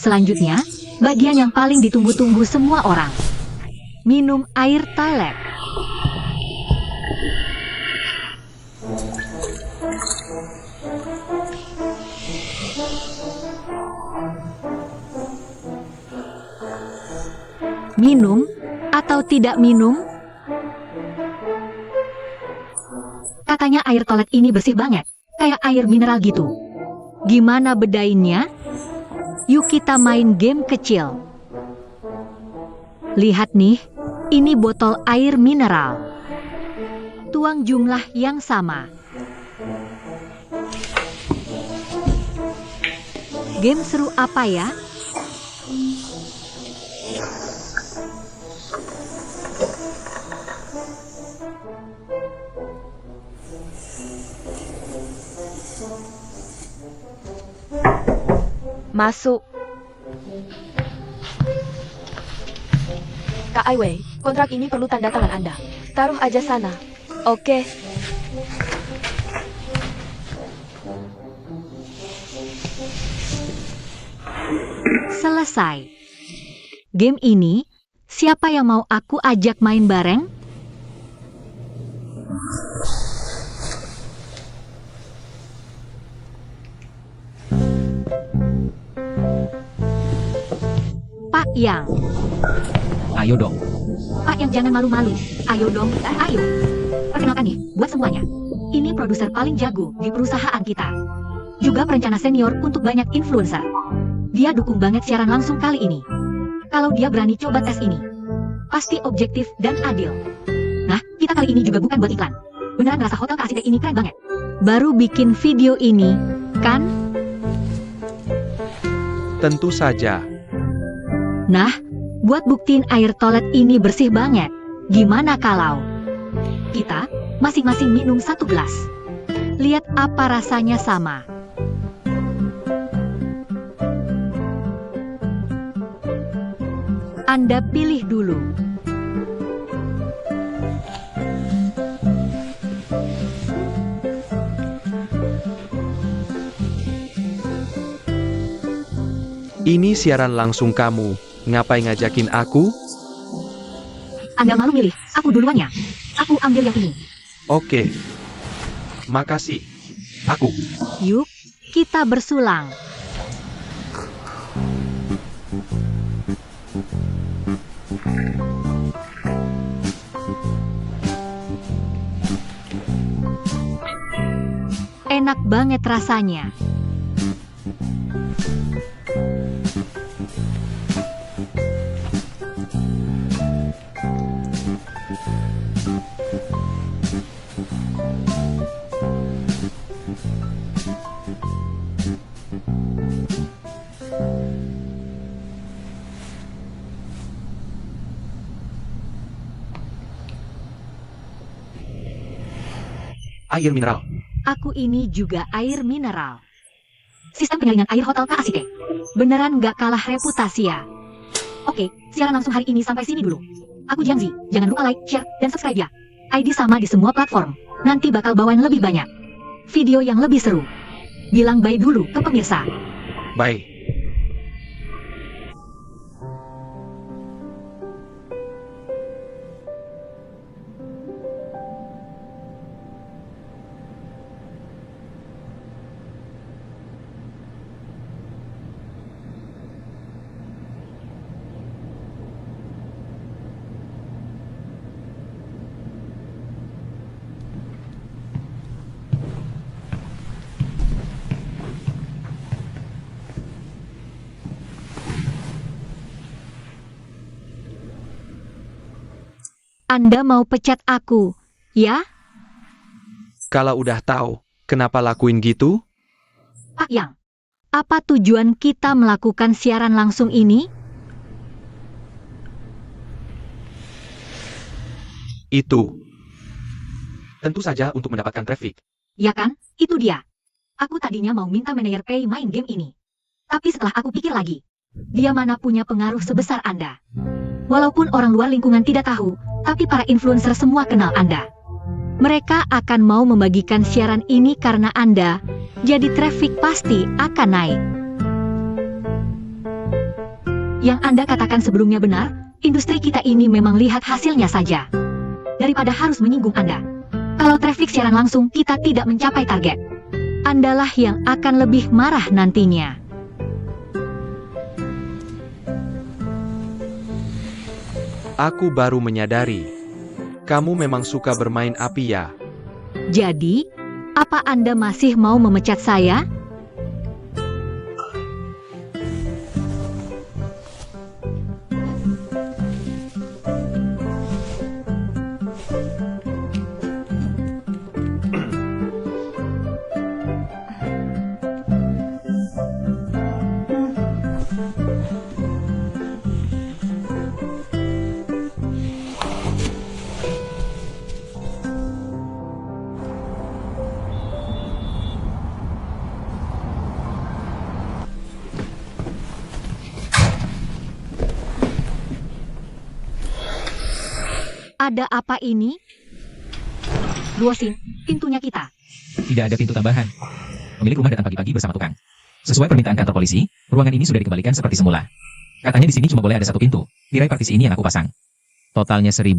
Selanjutnya, bagian yang paling ditunggu-tunggu semua orang. Minum air toilet. Minum atau tidak minum? Katanya air toilet ini bersih banget, kayak air mineral gitu. Gimana bedainnya? Yuk kita main game kecil. Lihat nih, ini botol air mineral. Tuang jumlah yang sama. Game seru apa ya? Masuk. Kak Ai Wei, kontrak ini perlu tanda tangan Anda. Taruh aja sana. Oke. Selesai. Game ini, siapa yang mau aku ajak main bareng? Pak Yang. Ayo dong. Pak Yang jangan malu-malu. Ayo dong, ayo. Perkenalkan nih, buat semuanya. Ini produser paling jago di perusahaan kita. Juga perencana senior untuk banyak influencer. Dia dukung banget siaran langsung kali ini. Kalau dia berani coba tes ini, pasti objektif dan adil. Nah, kita kali ini juga bukan buat iklan. Beneran rasa hotel Kak Asite ini keren banget. Baru bikin video ini, kan? Tentu saja. Nah, buat buktiin air toilet ini bersih banget. Gimana kalau kita masing-masing minum 1 gelas? Lihat apa rasanya sama. Anda pilih dulu. Ini siaran langsung kamu. Ngapain ngajakin aku? Anda malu milih, aku duluan ya. Aku ambil yang ini. Oke. Makasih. Aku. Yuk, kita bersulang. Enak banget rasanya. Air mineral. Aku ini juga air mineral. Sistem penyaringan air hotel Kak Asite. Beneran nggak kalah reputasi ya. Oke, siaran langsung hari ini sampai sini dulu. Aku Jiangzi, jangan lupa like, share, dan subscribe ya. ID sama di semua platform. Nanti bakal bawain lebih banyak video yang lebih seru. Bilang bye dulu ke pemirsa. Bye. Anda mau pecat aku, ya? Kalau udah tahu, kenapa lakuin gitu? Pak Yang, apa tujuan kita melakukan siaran langsung ini? Itu. Tentu saja untuk mendapatkan traffic. Ya kan, itu dia. Aku tadinya mau minta manajer Pay main game ini. Tapi setelah aku pikir lagi, dia mana punya pengaruh sebesar Anda. Walaupun orang luar lingkungan tidak tahu, tapi para influencer semua kenal Anda. Mereka akan mau membagikan siaran ini karena Anda, jadi traffic pasti akan naik. Yang Anda katakan sebelumnya benar, industri kita ini memang lihat hasilnya saja. Daripada harus menyinggung Anda. Kalau traffic siaran langsung kita tidak mencapai target, Andalah yang akan lebih marah nantinya. Aku baru menyadari. Kamu memang suka bermain api ya? Jadi, apa Anda masih mau memecat saya? Ada apa ini? Duosin, pintunya kita. Tidak ada pintu tambahan. Pemilik rumah datang pagi-pagi bersama tukang. Sesuai permintaan kantor polisi, ruangan ini sudah dikembalikan seperti semula. Katanya di sini cuma boleh ada satu pintu. Tirai partisi ini yang aku pasang. Totalnya 1.000,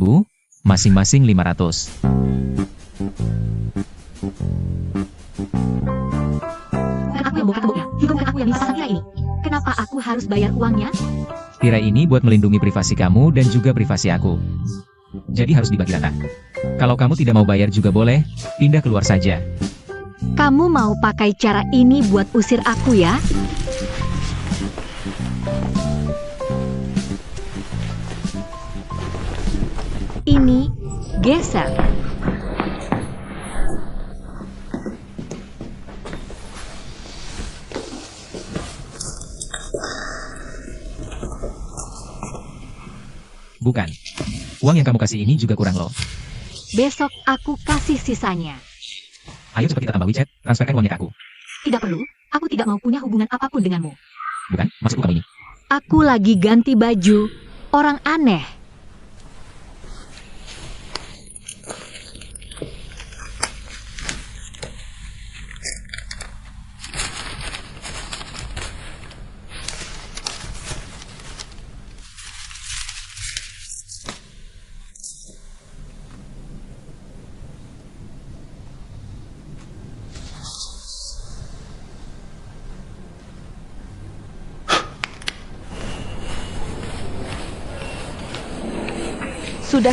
masing-masing 500. Bukan aku yang bongkar temboknya, juga bukan aku yang bisa pasang tirai ini. Kenapa aku harus bayar uangnya? Tirai ini buat melindungi privasi kamu dan juga privasi aku. Jadi harus dibagi rata. Kalau kamu tidak mau bayar juga boleh, pindah keluar saja. Kamu mau pakai cara ini buat usir aku ya? Ini geser. Bukan. Uang yang kamu kasih ini juga kurang loh. Besok aku kasih sisanya. Ayo cepat kita tambah WeChat, transferkan uangnya ke aku. Tidak perlu, aku tidak mau punya hubungan apapun denganmu. Bukan, maksudku kamu ini. Aku lagi ganti baju. Orang aneh.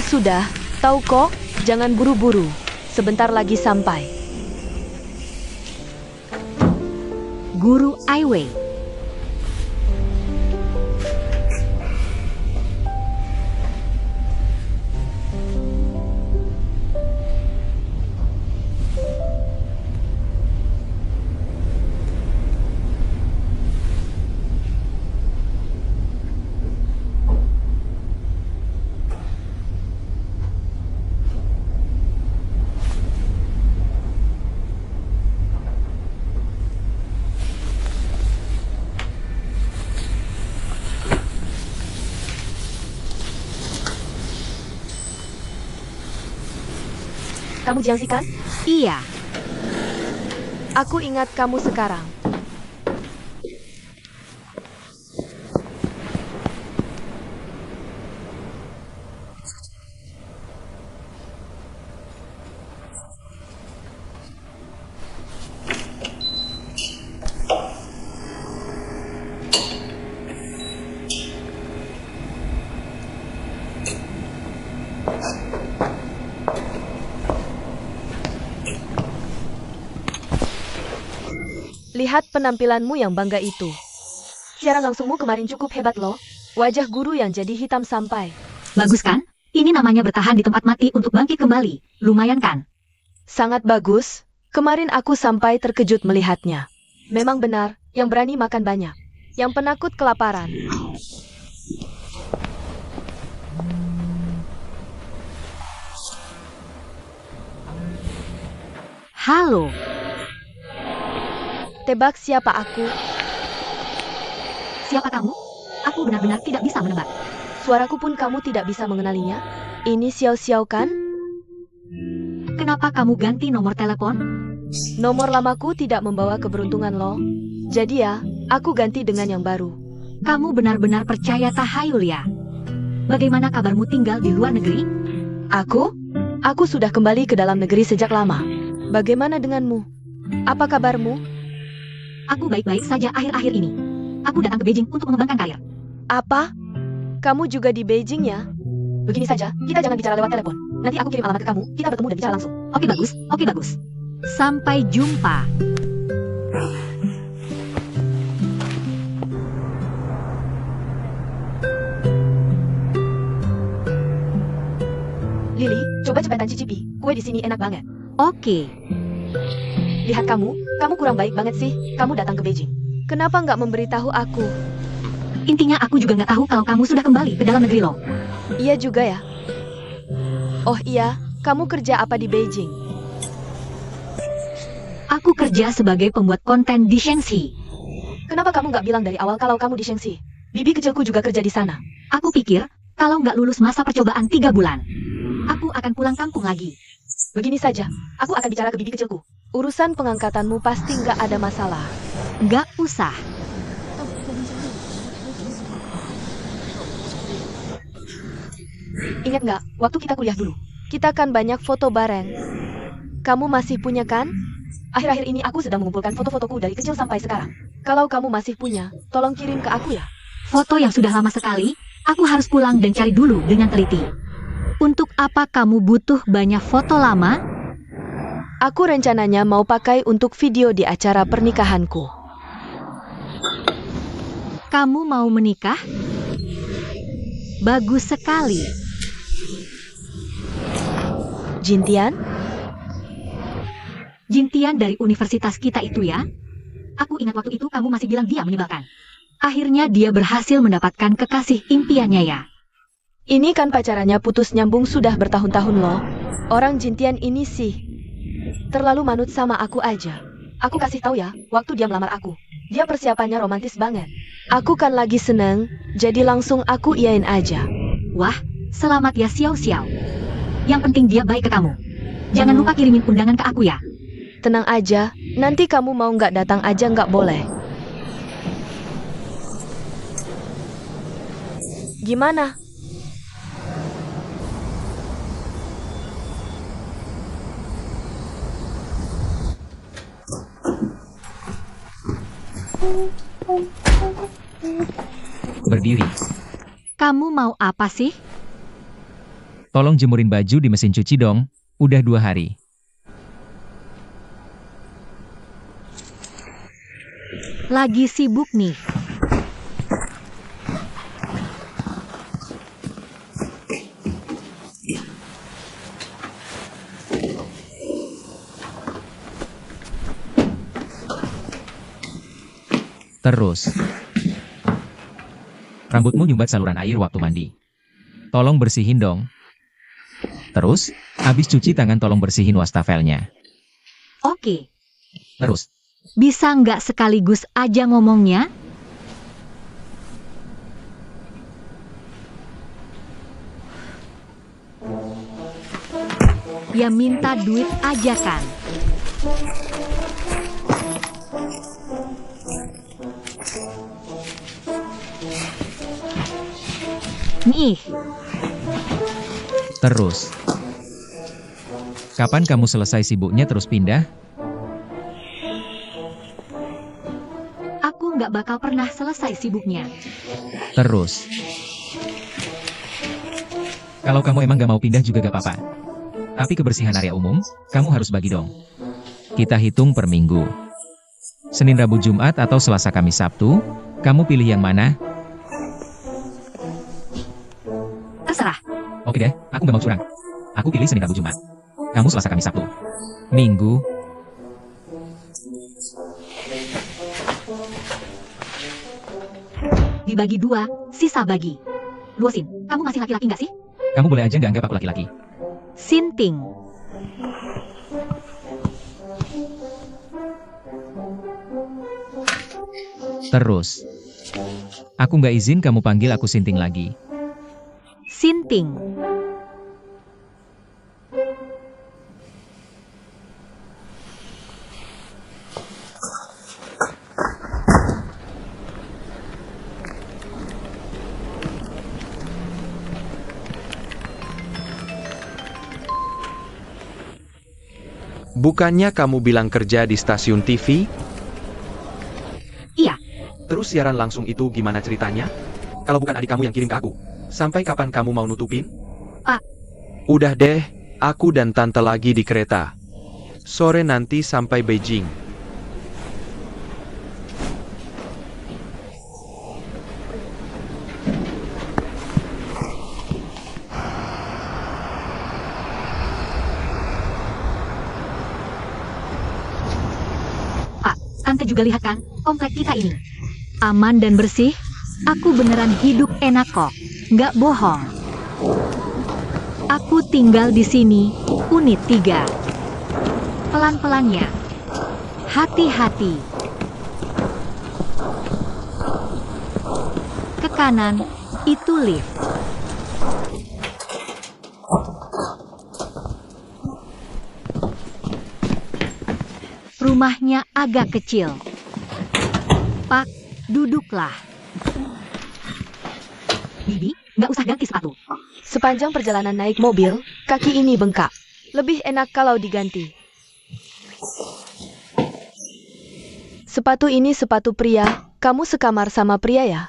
Sudah, tahu kok, jangan buru-buru. Sebentar lagi sampai. Guru Ai Wei. Kamu Jiangxi kan? Iya. Aku ingat kamu sekarang. Lihat penampilanmu yang bangga itu. Siaran langsungmu kemarin cukup hebat loh. Wajah guru yang jadi hitam sampai. Bagus kan? Ini namanya bertahan di tempat mati untuk bangkit kembali. Lumayan kan? Sangat bagus. Kemarin aku sampai terkejut melihatnya. Memang benar, yang berani makan banyak. Yang penakut kelaparan. Halo. Tebak siapa aku? Siapa kamu? Aku benar-benar tidak bisa menebak. Suaraku pun kamu tidak bisa mengenalinya. Ini Xiao Xiao kan? Kenapa kamu ganti nomor telepon? Nomor lamaku tidak membawa keberuntungan loh. Jadi ya, aku ganti dengan yang baru. Kamu benar-benar percaya tahayul ya? Bagaimana kabarmu tinggal di luar negeri? Aku? Aku sudah kembali ke dalam negeri sejak lama. Bagaimana denganmu? Apa kabarmu? Aku baik-baik saja akhir-akhir ini. Aku datang ke Beijing untuk mengembangkan karir. Apa? Kamu juga di Beijing ya? Begini saja, kita jangan bicara lewat telepon. Nanti aku kirim alamat ke kamu, kita bertemu dan bicara langsung. Oke bagus, oke bagus. Sampai jumpa. Lily, coba cepetan cicipi. Kue di sini enak banget. Oke. Lihat kamu kurang baik banget sih. Kamu datang ke Beijing. Kenapa nggak memberitahu aku? Intinya aku juga nggak tahu kalau kamu sudah kembali ke dalam negeri loh. Iya juga ya. Oh iya, kamu kerja apa di Beijing? Aku kerja sebagai pembuat konten di Shanxi. Kenapa kamu nggak bilang dari awal kalau kamu di Shanxi? Bibi kecilku juga kerja di sana. Aku pikir, kalau nggak lulus masa percobaan 3 bulan, aku akan pulang kampung lagi. Begini saja, aku akan bicara ke bibi kecilku. Urusan pengangkatanmu pasti nggak ada masalah. Nggak usah. Ingat nggak, waktu kita kuliah dulu, kita kan banyak foto bareng. Kamu masih punya kan? Akhir-akhir ini aku sedang mengumpulkan foto-fotoku dari kecil sampai sekarang. Kalau kamu masih punya, tolong kirim ke aku ya. Foto yang sudah lama sekali, aku harus pulang dan cari dulu dengan teliti. Untuk apa kamu butuh banyak foto lama? Aku rencananya mau pakai untuk video di acara pernikahanku. Kamu mau menikah? Bagus sekali. Jintian? Jintian dari universitas kita itu ya? Aku ingat waktu itu kamu masih bilang dia menyebalkan. Akhirnya dia berhasil mendapatkan kekasih impiannya ya. Ini kan pacarannya putus nyambung sudah bertahun-tahun loh. Orang Jintian ini sih terlalu manut sama aku aja. Aku kasih tahu ya, waktu dia melamar aku, dia persiapannya romantis banget. Aku kan lagi seneng, jadi langsung aku iyain aja. Wah, selamat ya Xiao Xiao. Yang penting dia baik ke kamu. Jangan lupa kirimin undangan ke aku ya. Tenang aja, nanti kamu mau nggak datang aja nggak boleh. Gimana? Berdiri. Kamu mau apa sih? Tolong jemurin baju di mesin cuci dong. Udah 2 hari. Lagi sibuk nih. Terus. Rambutmu nyumbat saluran air waktu mandi. Tolong bersihin dong. Terus, habis cuci tangan tolong bersihin wastafelnya. Oke. Terus. Bisa nggak sekaligus aja ngomongnya? Ya minta duit aja kan? Nih. Terus. Kapan kamu selesai sibuknya terus pindah? Aku nggak bakal pernah selesai sibuknya. Terus. Kalau kamu emang gak mau pindah juga gak apa-apa. Tapi kebersihan area umum, kamu harus bagi dong. Kita hitung per minggu. Senin, Rabu, Jumat atau Selasa, Kamis, Sabtu, kamu pilih yang mana? Terserah. Oke deh, aku gak mau curang. Aku pilih Senin, Rabu, Jumat. Kamu Selasa, Kamis, Sabtu. Minggu. Dibagi 2, sisa bagi. Luosin, kamu masih laki-laki nggak sih? Kamu boleh aja gak anggap aku laki-laki. Sinting. Terus. Aku gak izin kamu panggil aku Sinting lagi. Sinting. Bukannya kamu bilang kerja di stasiun TV? Iya. Terus siaran langsung itu gimana ceritanya? Kalau bukan adik kamu yang kirim ke aku, sampai kapan kamu mau nutupin? Pak. Udah deh, aku dan tante lagi di kereta. Sore nanti sampai Beijing. Tante juga lihat kan, komplek kita ini. Aman dan bersih, aku beneran hidup enak kok. Nggak bohong. Aku tinggal di sini, unit 3. Pelan-pelan ya. Hati-hati. Ke kanan, itu lift. Rumahnya agak kecil. Pak, duduklah. Bibi, nggak usah ganti sepatu. Sepanjang perjalanan naik mobil, kaki ini bengkak. Lebih enak kalau diganti. Sepatu ini sepatu pria. Kamu sekamar sama pria ya?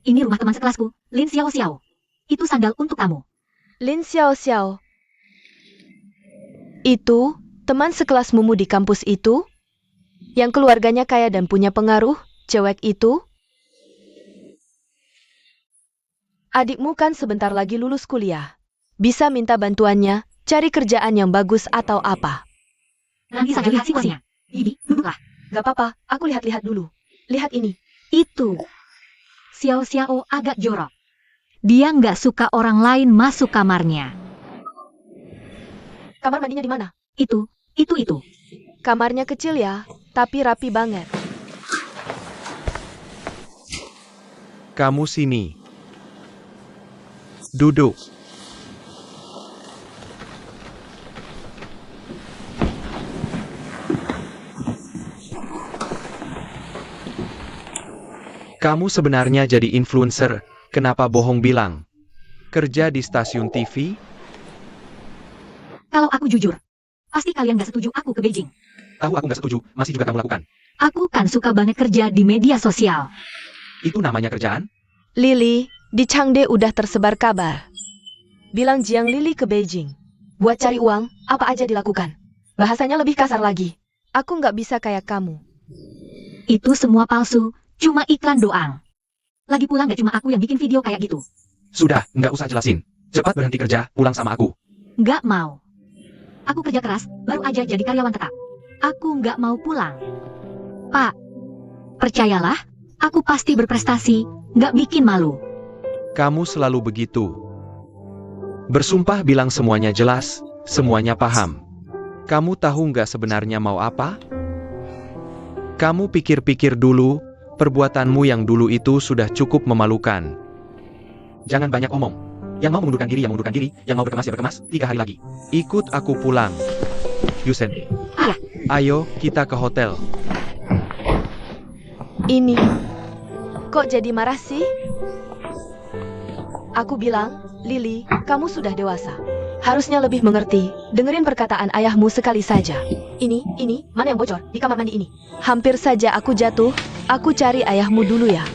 Ini rumah teman sekelasku, Lin Xiao Xiao. Itu sandal untuk kamu. Lin Xiao Xiao. Itu teman sekelas Mumu di kampus itu? Yang keluarganya kaya dan punya pengaruh, cewek itu? Adikmu kan sebentar lagi lulus kuliah. Bisa minta bantuannya, cari kerjaan yang bagus atau apa. Nanti saja lihat situasinya. Bibi, duduklah. Gak apa-apa, aku lihat-lihat dulu. Lihat ini. Itu. Xiao Xiao agak jorok. Dia nggak suka orang lain masuk kamarnya. Kamar mandinya di mana? Itu. Kamarnya kecil ya, tapi rapi banget. Kamu sini. Duduk. Kamu sebenarnya jadi influencer, kenapa bohong bilang? Kerja di stasiun TV? Kalau aku jujur, pasti kalian nggak setuju aku ke Beijing. Tahu aku nggak setuju, masih juga kamu lakukan. Aku kan suka banget kerja di media sosial. Itu namanya kerjaan? Lily, di Changde udah tersebar kabar. Bilang Jiang Lily ke Beijing. Buat cari uang, apa aja dilakukan. Bahasanya lebih kasar lagi. Aku nggak bisa kayak kamu. Itu semua palsu, cuma iklan doang. Lagi pula nggak cuma aku yang bikin video kayak gitu. Sudah, nggak usah jelasin. Cepat berhenti kerja, pulang sama aku. Nggak mau. Aku kerja keras, baru aja jadi karyawan tetap. Aku nggak mau pulang. Pak, percayalah, aku pasti berprestasi, nggak bikin malu. Kamu selalu begitu. Bersumpah bilang semuanya jelas, semuanya paham. Kamu tahu nggak sebenarnya mau apa? Kamu pikir-pikir dulu, perbuatanmu yang dulu itu sudah cukup memalukan. Jangan banyak omong. Yang mau mengundurkan diri, yang mengundurkan diri. Yang mau berkemas, ya berkemas. 3 hari lagi. Ikut aku pulang. Yusen. Iya. Ayo, kita ke hotel. Ini. Kok jadi marah sih? Aku bilang, Lily, kamu sudah dewasa. Harusnya lebih mengerti. Dengerin perkataan ayahmu sekali saja. Ini, mana yang bocor? Di kamar mandi ini. Hampir saja aku jatuh. Aku cari ayahmu dulu ya.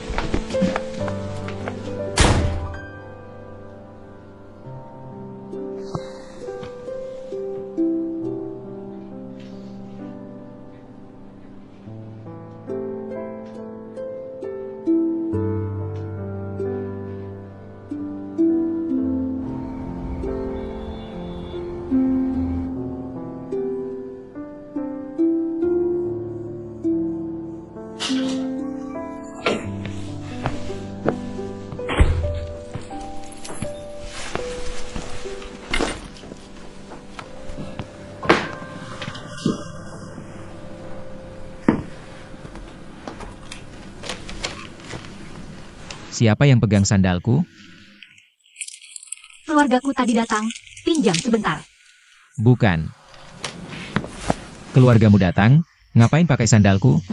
Siapa yang pegang sandalku? Keluargaku tadi datang, pinjam sebentar. Bukan. Keluargamu datang, ngapain pakai sandalku?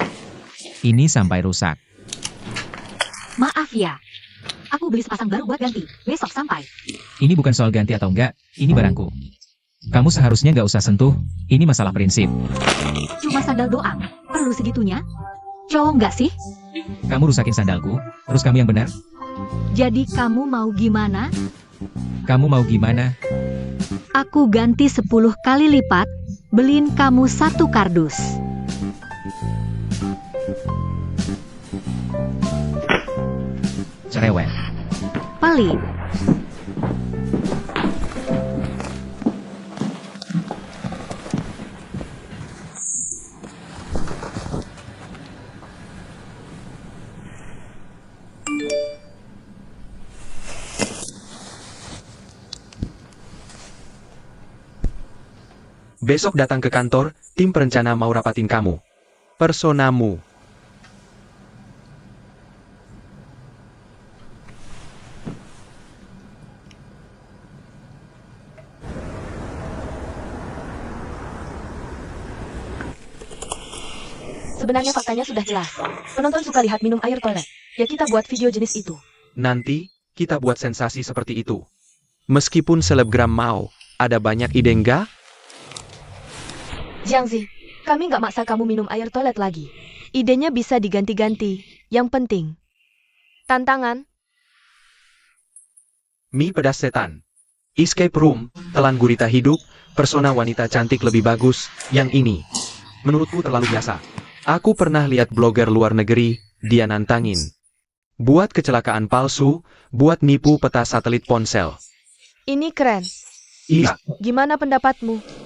Ini sampai rusak. Maaf ya. Aku beli sepasang baru buat ganti. Besok sampai. Ini bukan soal ganti atau enggak, ini barangku. Kamu seharusnya nggak usah sentuh, ini masalah prinsip. Cuma sandal doang, perlu segitunya? Cowok nggak sih? Kamu rusakin sandalku, terus kamu yang benar? Jadi kamu mau gimana? Kamu mau gimana? Aku ganti 10 kali lipat, beliin kamu 1 kardus. Cerewet. Pelit. Besok datang ke kantor, tim perencana mau rapatin kamu. Personamu. Sebenarnya faktanya sudah jelas. Penonton suka lihat minum air toilet. Ya kita buat video jenis itu. Nanti, kita buat sensasi seperti itu. Meskipun selebgram mau, ada banyak ide nggak? Jiangzi, kami nggak maksa kamu minum air toilet lagi. Idenya bisa diganti-ganti. Yang penting, tantangan. Mie pedas setan. Escape room, telan gurita hidup, persona wanita cantik lebih bagus, yang ini. Menurutku terlalu biasa. Aku pernah lihat blogger luar negeri, dia nantangin. Buat kecelakaan palsu, buat nipu peta satelit ponsel. Ini keren. Iya, Gimana pendapatmu?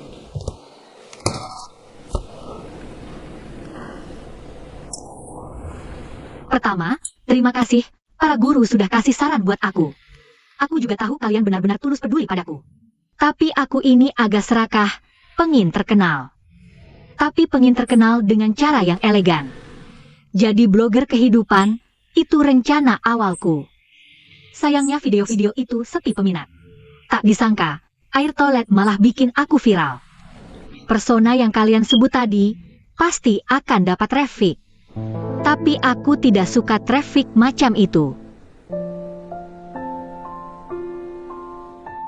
Pertama, terima kasih, para guru sudah kasih saran buat aku. Aku juga tahu kalian benar-benar tulus peduli padaku. Tapi aku ini agak serakah, pengin terkenal. Tapi pengin terkenal dengan cara yang elegan. Jadi blogger kehidupan, itu rencana awalku. Sayangnya video-video itu sepi peminat. Tak disangka, air toilet malah bikin aku viral. Persona yang kalian sebut tadi, pasti akan dapat traffic. Tapi aku tidak suka traffic macam itu.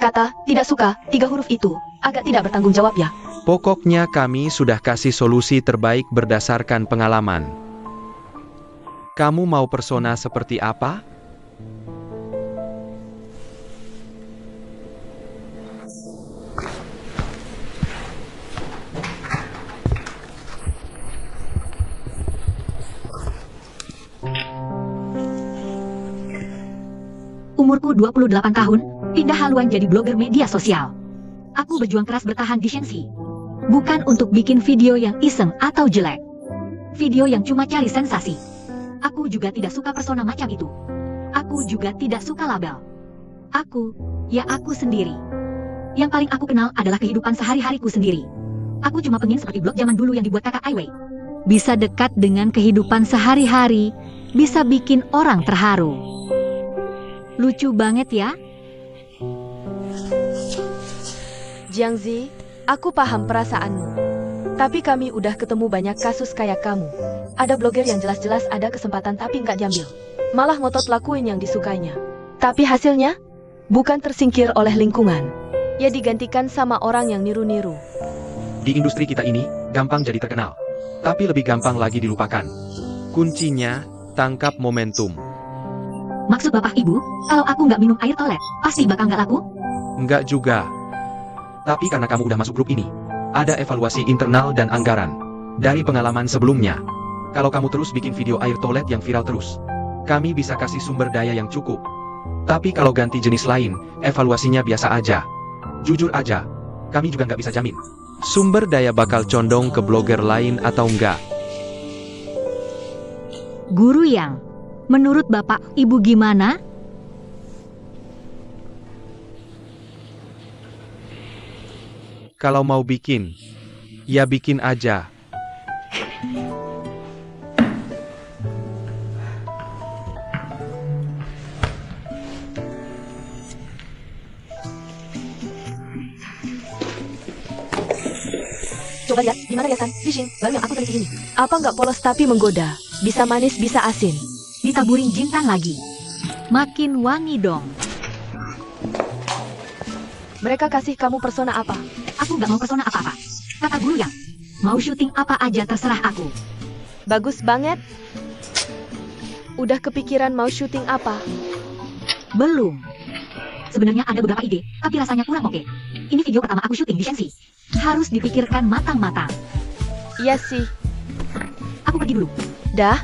Kata, tidak suka, 3 huruf itu, agak tidak bertanggung jawab ya. pokoknya kami sudah kasih solusi terbaik berdasarkan pengalaman. Kamu mau persona seperti apa? Umurku 28 tahun, pindah haluan jadi blogger media sosial. Aku berjuang keras bertahan di Shanxi. Bukan untuk bikin video yang iseng atau jelek. Video yang cuma cari sensasi. Aku juga tidak suka persona macam itu. Aku juga tidak suka label. Aku, ya aku sendiri. Yang paling aku kenal adalah kehidupan sehari-hariku sendiri. Aku cuma pengen seperti blog zaman dulu yang dibuat kakak Ai Wei. Bisa dekat dengan kehidupan sehari-hari, bisa bikin orang terharu. Lucu banget ya. Jiangzi, aku paham perasaanmu. Tapi kami udah ketemu banyak kasus kayak kamu. Ada blogger yang jelas-jelas ada kesempatan tapi nggak diambil. Malah ngotot lakuin yang disukainya. Tapi hasilnya, bukan tersingkir oleh lingkungan. Ya digantikan sama orang yang niru-niru. Di industri kita ini, gampang jadi terkenal. Tapi lebih gampang lagi dilupakan. Kuncinya, tangkap momentum. Maksud bapak ibu, kalau aku nggak minum air toilet, pasti bakal nggak laku? Enggak juga. Tapi karena kamu udah masuk grup ini, ada evaluasi internal dan anggaran. Dari pengalaman sebelumnya, kalau kamu terus bikin video air toilet yang viral terus, kami bisa kasih sumber daya yang cukup. Tapi kalau ganti jenis lain, evaluasinya biasa aja. Jujur aja, kami juga nggak bisa jamin. Sumber daya bakal condong ke blogger lain atau enggak. Guru Yang, menurut bapak ibu gimana? Kalau mau bikin, ya bikin aja. Coba lihat, gimana riasan, fishing, baru yang aku teliti ini. Apa nggak polos tapi menggoda? Bisa manis, bisa asin. Ditaburin jintan lagi. Makin wangi dong. Mereka kasih kamu persona apa? Aku nggak mau persona apa-apa. Kata guru yang, mau syuting apa aja terserah aku. Bagus banget. Udah kepikiran mau syuting apa? Belum. Sebenarnya ada beberapa ide, tapi rasanya kurang oke. Ini video pertama aku syuting di Shenxi. Harus dipikirkan matang-matang. Iya sih. Aku pergi dulu. Dah.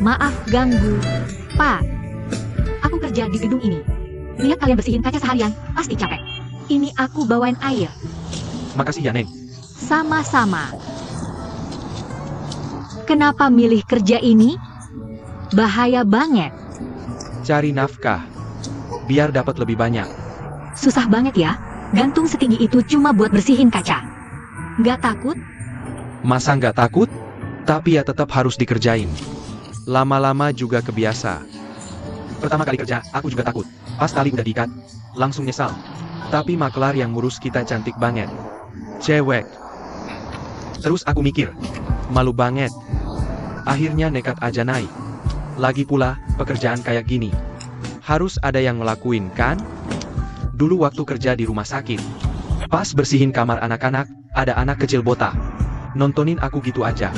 Maaf ganggu, Pak. Aku kerja di gedung ini. Lihat kalian bersihin kaca seharian, pasti capek. Ini aku bawain air. Makasih ya, Neng. Sama-sama. Kenapa milih kerja ini? Bahaya banget. Cari nafkah. Biar dapat lebih banyak. Susah banget ya. Gantung setinggi itu cuma buat bersihin kaca. Nggak takut? Masa nggak takut? Tapi ya tetap harus dikerjain. Lama-lama juga kebiasa. Pertama kali kerja, aku juga takut. Pas tali udah diikat, langsung nyesal. Tapi maklar yang ngurus kita cantik banget. Cewek. Terus aku mikir, malu banget. Akhirnya nekat aja naik. Lagi pula, pekerjaan kayak gini harus ada yang ngelakuin kan? Dulu waktu kerja di rumah sakit, pas bersihin kamar anak-anak, ada anak kecil botak. Nontonin aku gitu aja.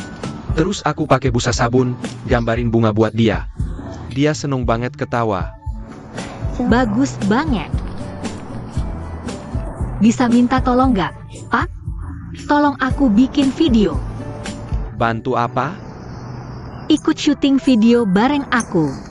Terus aku pakai busa sabun, gambarin bunga buat dia. Dia seneng banget ketawa. Bagus banget. Bisa minta tolong nggak, Pak? Tolong aku bikin video. Bantu apa? Ikut syuting video bareng aku.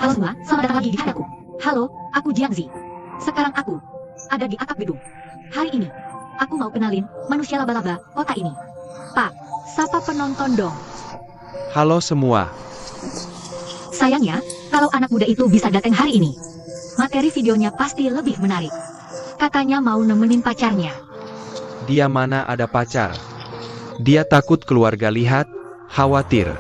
Halo semua, selamat datang lagi di hadaku. Halo, aku Jiangzi. Sekarang aku ada di atap gedung. Hari ini, aku mau kenalin manusia laba-laba kota ini. Pak, sapa penonton dong. Halo semua. Sayangnya, kalau anak muda itu bisa datang hari ini, materi videonya pasti lebih menarik. Katanya mau nemenin pacarnya. Dia mana ada pacar? Dia takut keluarga lihat, khawatir.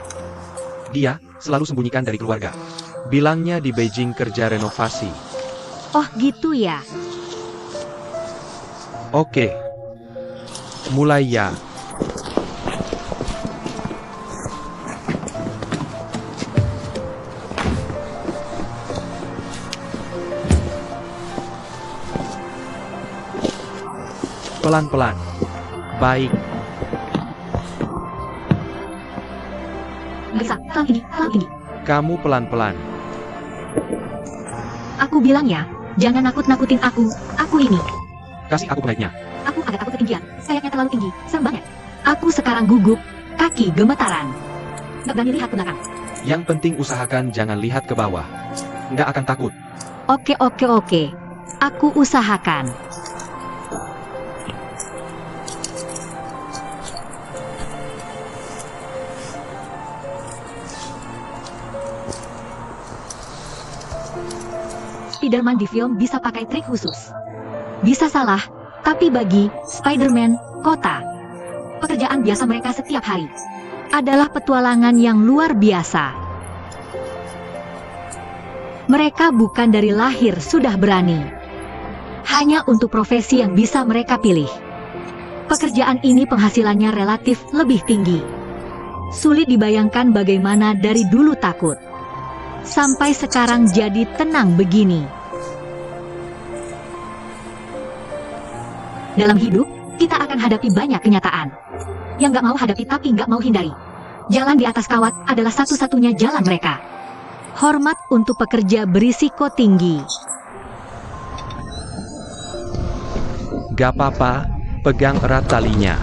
Dia selalu sembunyikan dari keluarga. Bilangnya di Beijing kerja renovasi. Oh gitu ya. Oke. Mulai ya. Pelan-pelan. Baik. Nggak bisa, pelan ini. Kamu pelan-pelan. Aku bilang ya, jangan nakut-nakutin aku. Aku ini. Kasih aku baiknya. Aku agak takut ketinggian. Kayaknya terlalu tinggi. Serem banget. Aku sekarang gugup. Kaki gemetaran. Nggak berani lihat ke belakang. Yang penting usahakan jangan lihat ke bawah. Nggak akan takut. Oke. Aku usahakan. Spider-Man di film bisa pakai trik khusus. Bisa salah, tapi bagi Spider-Man kota, pekerjaan biasa mereka setiap hari adalah petualangan yang luar biasa. Mereka bukan dari lahir sudah berani. Hanya untuk profesi yang bisa mereka pilih. Pekerjaan ini penghasilannya relatif lebih tinggi. Sulit dibayangkan bagaimana dari dulu takut. Sampai sekarang jadi tenang begini. Dalam hidup, kita akan hadapi banyak kenyataan. Yang nggak mau hadapi tapi nggak mau hindari. Jalan di atas kawat adalah satu-satunya jalan mereka. Hormat untuk pekerja berisiko tinggi. Gak apa-apa, pegang erat talinya.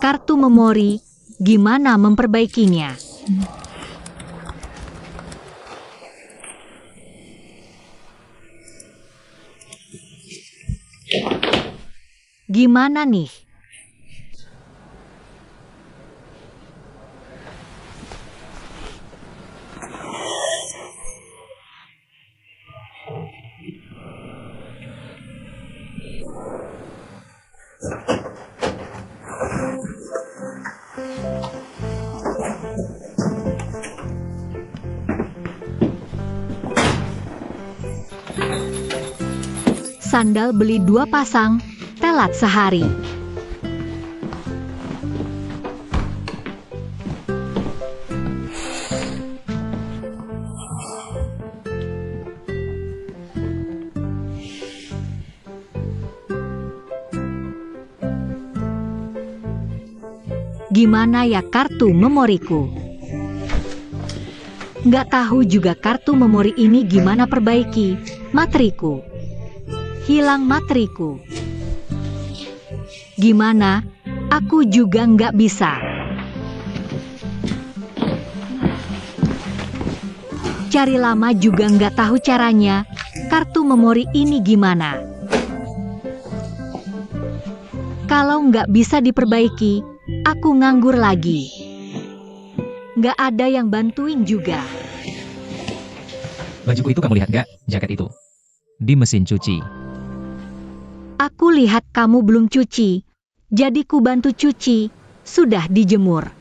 Kartu memori, gimana memperbaikinya? Gimana nih? Sandal beli 2 pasang, telat sehari. Gimana ya kartu memoriku? Nggak tahu juga kartu memori ini gimana perbaiki, materiku. Hilang materiku. Gimana? Aku juga nggak bisa. Cari lama juga nggak tahu caranya. Kartu memori ini gimana? Kalau nggak bisa diperbaiki, aku nganggur lagi. Nggak ada yang bantuin juga. Bajuku itu kamu lihat gak? Jaket itu. Di mesin cuci. Aku lihat kamu belum cuci, jadi ku bantu cuci, sudah dijemur.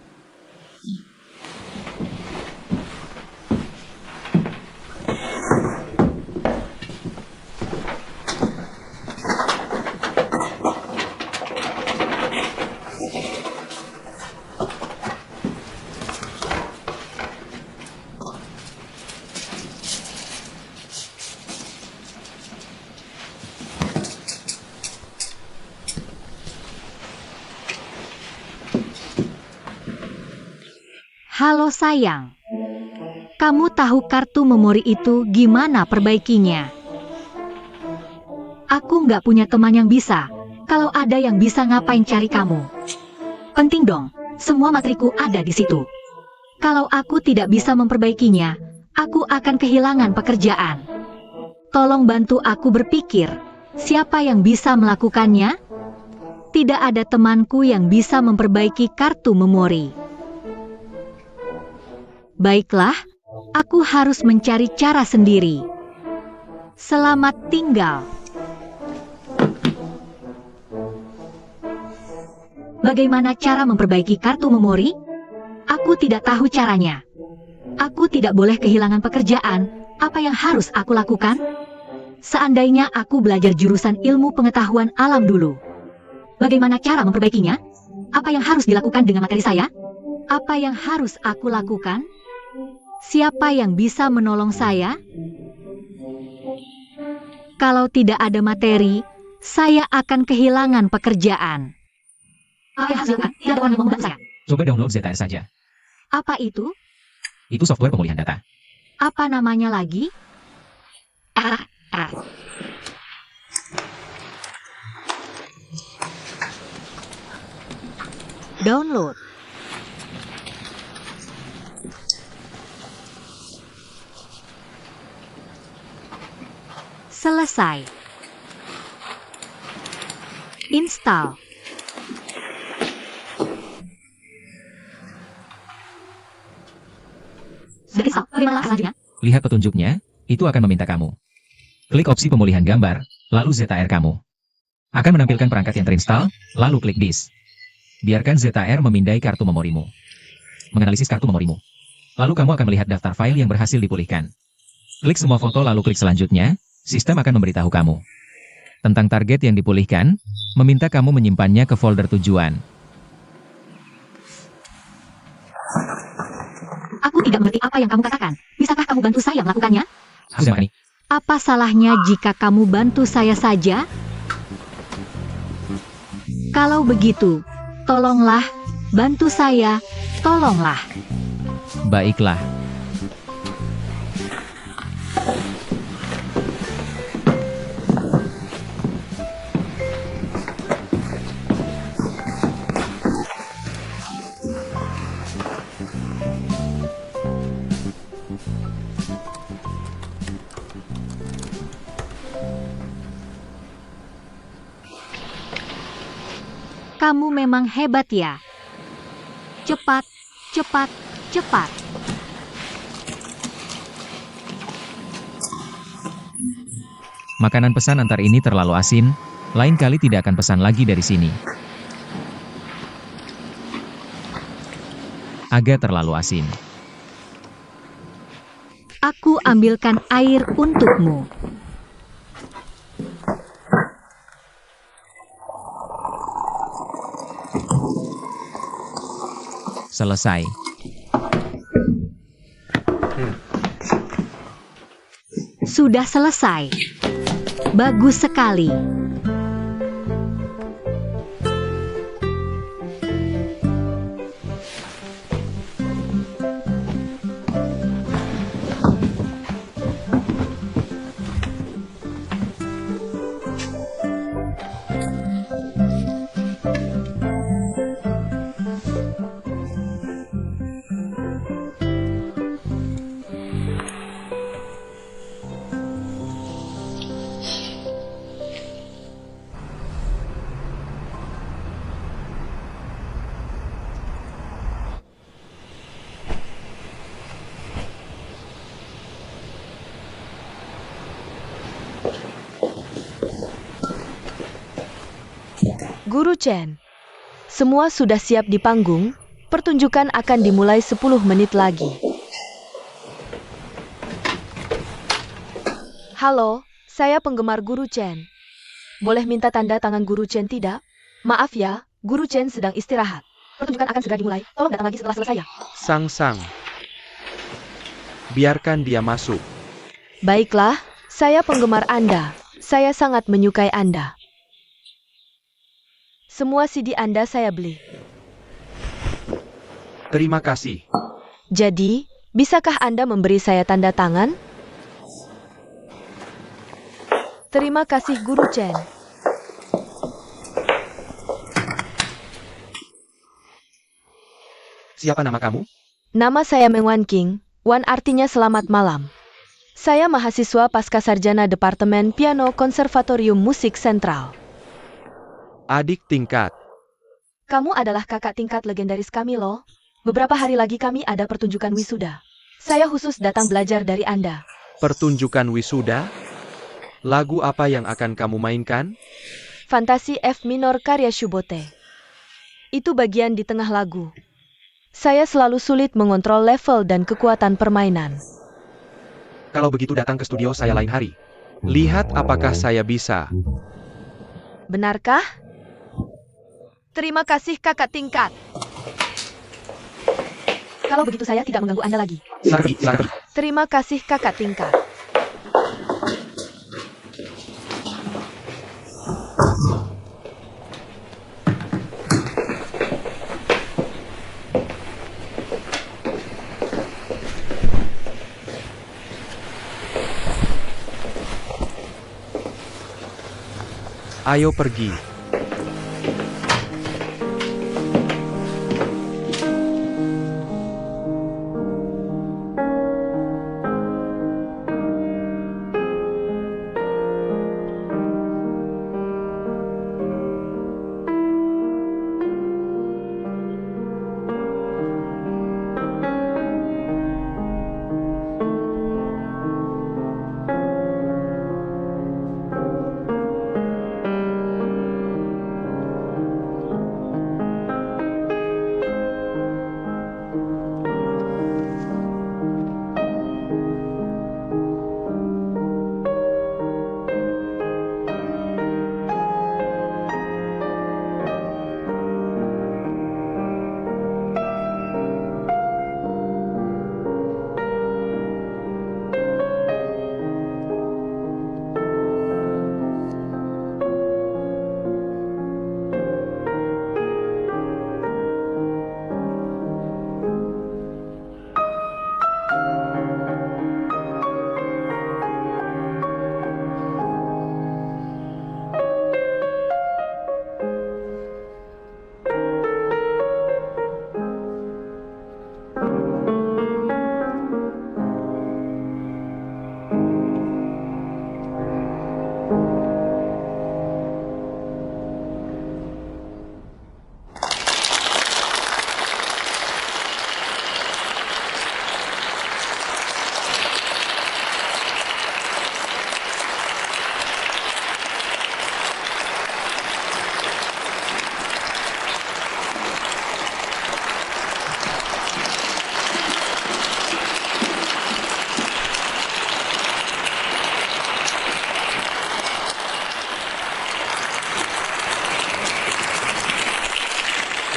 Halo sayang, kamu tahu kartu memori itu gimana perbaikinya? Aku nggak punya teman yang bisa, kalau ada yang bisa ngapain cari kamu? Penting dong, semua materiku ada di situ. Kalau aku tidak bisa memperbaikinya, aku akan kehilangan pekerjaan. Tolong bantu aku berpikir, siapa yang bisa melakukannya? Tidak ada temanku yang bisa memperbaiki kartu memori. Baiklah, aku harus mencari cara sendiri. Selamat tinggal. Bagaimana cara memperbaiki kartu memori? Aku tidak tahu caranya. Aku tidak boleh kehilangan pekerjaan. Apa yang harus aku lakukan? Seandainya aku belajar jurusan ilmu pengetahuan alam dulu. Bagaimana cara memperbaikinya? Apa yang harus dilakukan dengan materi saya? Apa yang harus aku lakukan? Siapa yang bisa menolong saya? Kalau tidak ada materi, saya akan kehilangan pekerjaan. Apa yang harus dilakukan? Tidak ada orang yang membantu saya. Coba download ZTR saja. Apa itu? Itu software pemulihan data. Apa namanya lagi? Download. Selesai. Install. Sudah install. Bagaimana selanjutnya? Lihat petunjuknya, itu akan meminta kamu. Klik opsi pemulihan gambar, lalu ZTR kamu. Akan menampilkan perangkat yang terinstall, lalu klik disk. Biarkan ZTR memindai kartu memorimu. Menganalisis kartu memorimu. Lalu kamu akan melihat daftar file yang berhasil dipulihkan. Klik semua foto lalu klik selanjutnya, sistem akan memberitahu kamu. tentang target yang dipulihkan, meminta kamu menyimpannya ke folder tujuan. Aku tidak mengerti apa yang kamu katakan. Bisakah kamu bantu saya melakukannya? Sudah Makani. Apa salahnya jika kamu bantu saya saja? Kalau begitu, tolonglah, bantu saya, tolonglah. Baiklah. Kamu memang hebat ya. Cepat, cepat, cepat. Makanan pesan antar ini terlalu asin, lain kali tidak akan pesan lagi dari sini. Agak terlalu asin. Aku ambilkan air untukmu. Selesai. Sudah selesai. Bagus sekali. Guru Chen, semua sudah siap di panggung, pertunjukan akan dimulai 10 menit lagi. Halo, saya penggemar Guru Chen. Boleh minta tanda tangan Guru Chen tidak? Maaf ya, Guru Chen sedang istirahat. Pertunjukan akan segera dimulai, tolong datang lagi setelah selesai ya. Sang-sang. Biarkan dia masuk. Baiklah, saya penggemar Anda. Saya sangat menyukai Anda. Semua CD Anda saya beli. Terima kasih. Jadi, bisakah Anda memberi saya tanda tangan? Terima kasih Guru Chen. Siapa nama kamu? Nama saya Meng Wan King. Wan artinya selamat malam. Saya mahasiswa pascasarjana Departemen Piano Konservatorium Musik Sentral. Adik tingkat. Kamu adalah kakak tingkat legendaris kami loh. Beberapa hari lagi kami ada pertunjukan wisuda. Saya khusus datang belajar dari Anda. Pertunjukan wisuda? Lagu apa yang akan kamu mainkan? Fantasi F minor karya Shubote. Itu bagian di tengah lagu. Saya selalu sulit mengontrol level dan kekuatan permainan. Kalau begitu datang ke studio saya lain hari. Lihat apakah saya bisa. Benarkah? Terima kasih kakak tingkat. Kalau begitu saya tidak mengganggu Anda lagi. Silakan. Terima kasih kakak tingkat. Ayo pergi.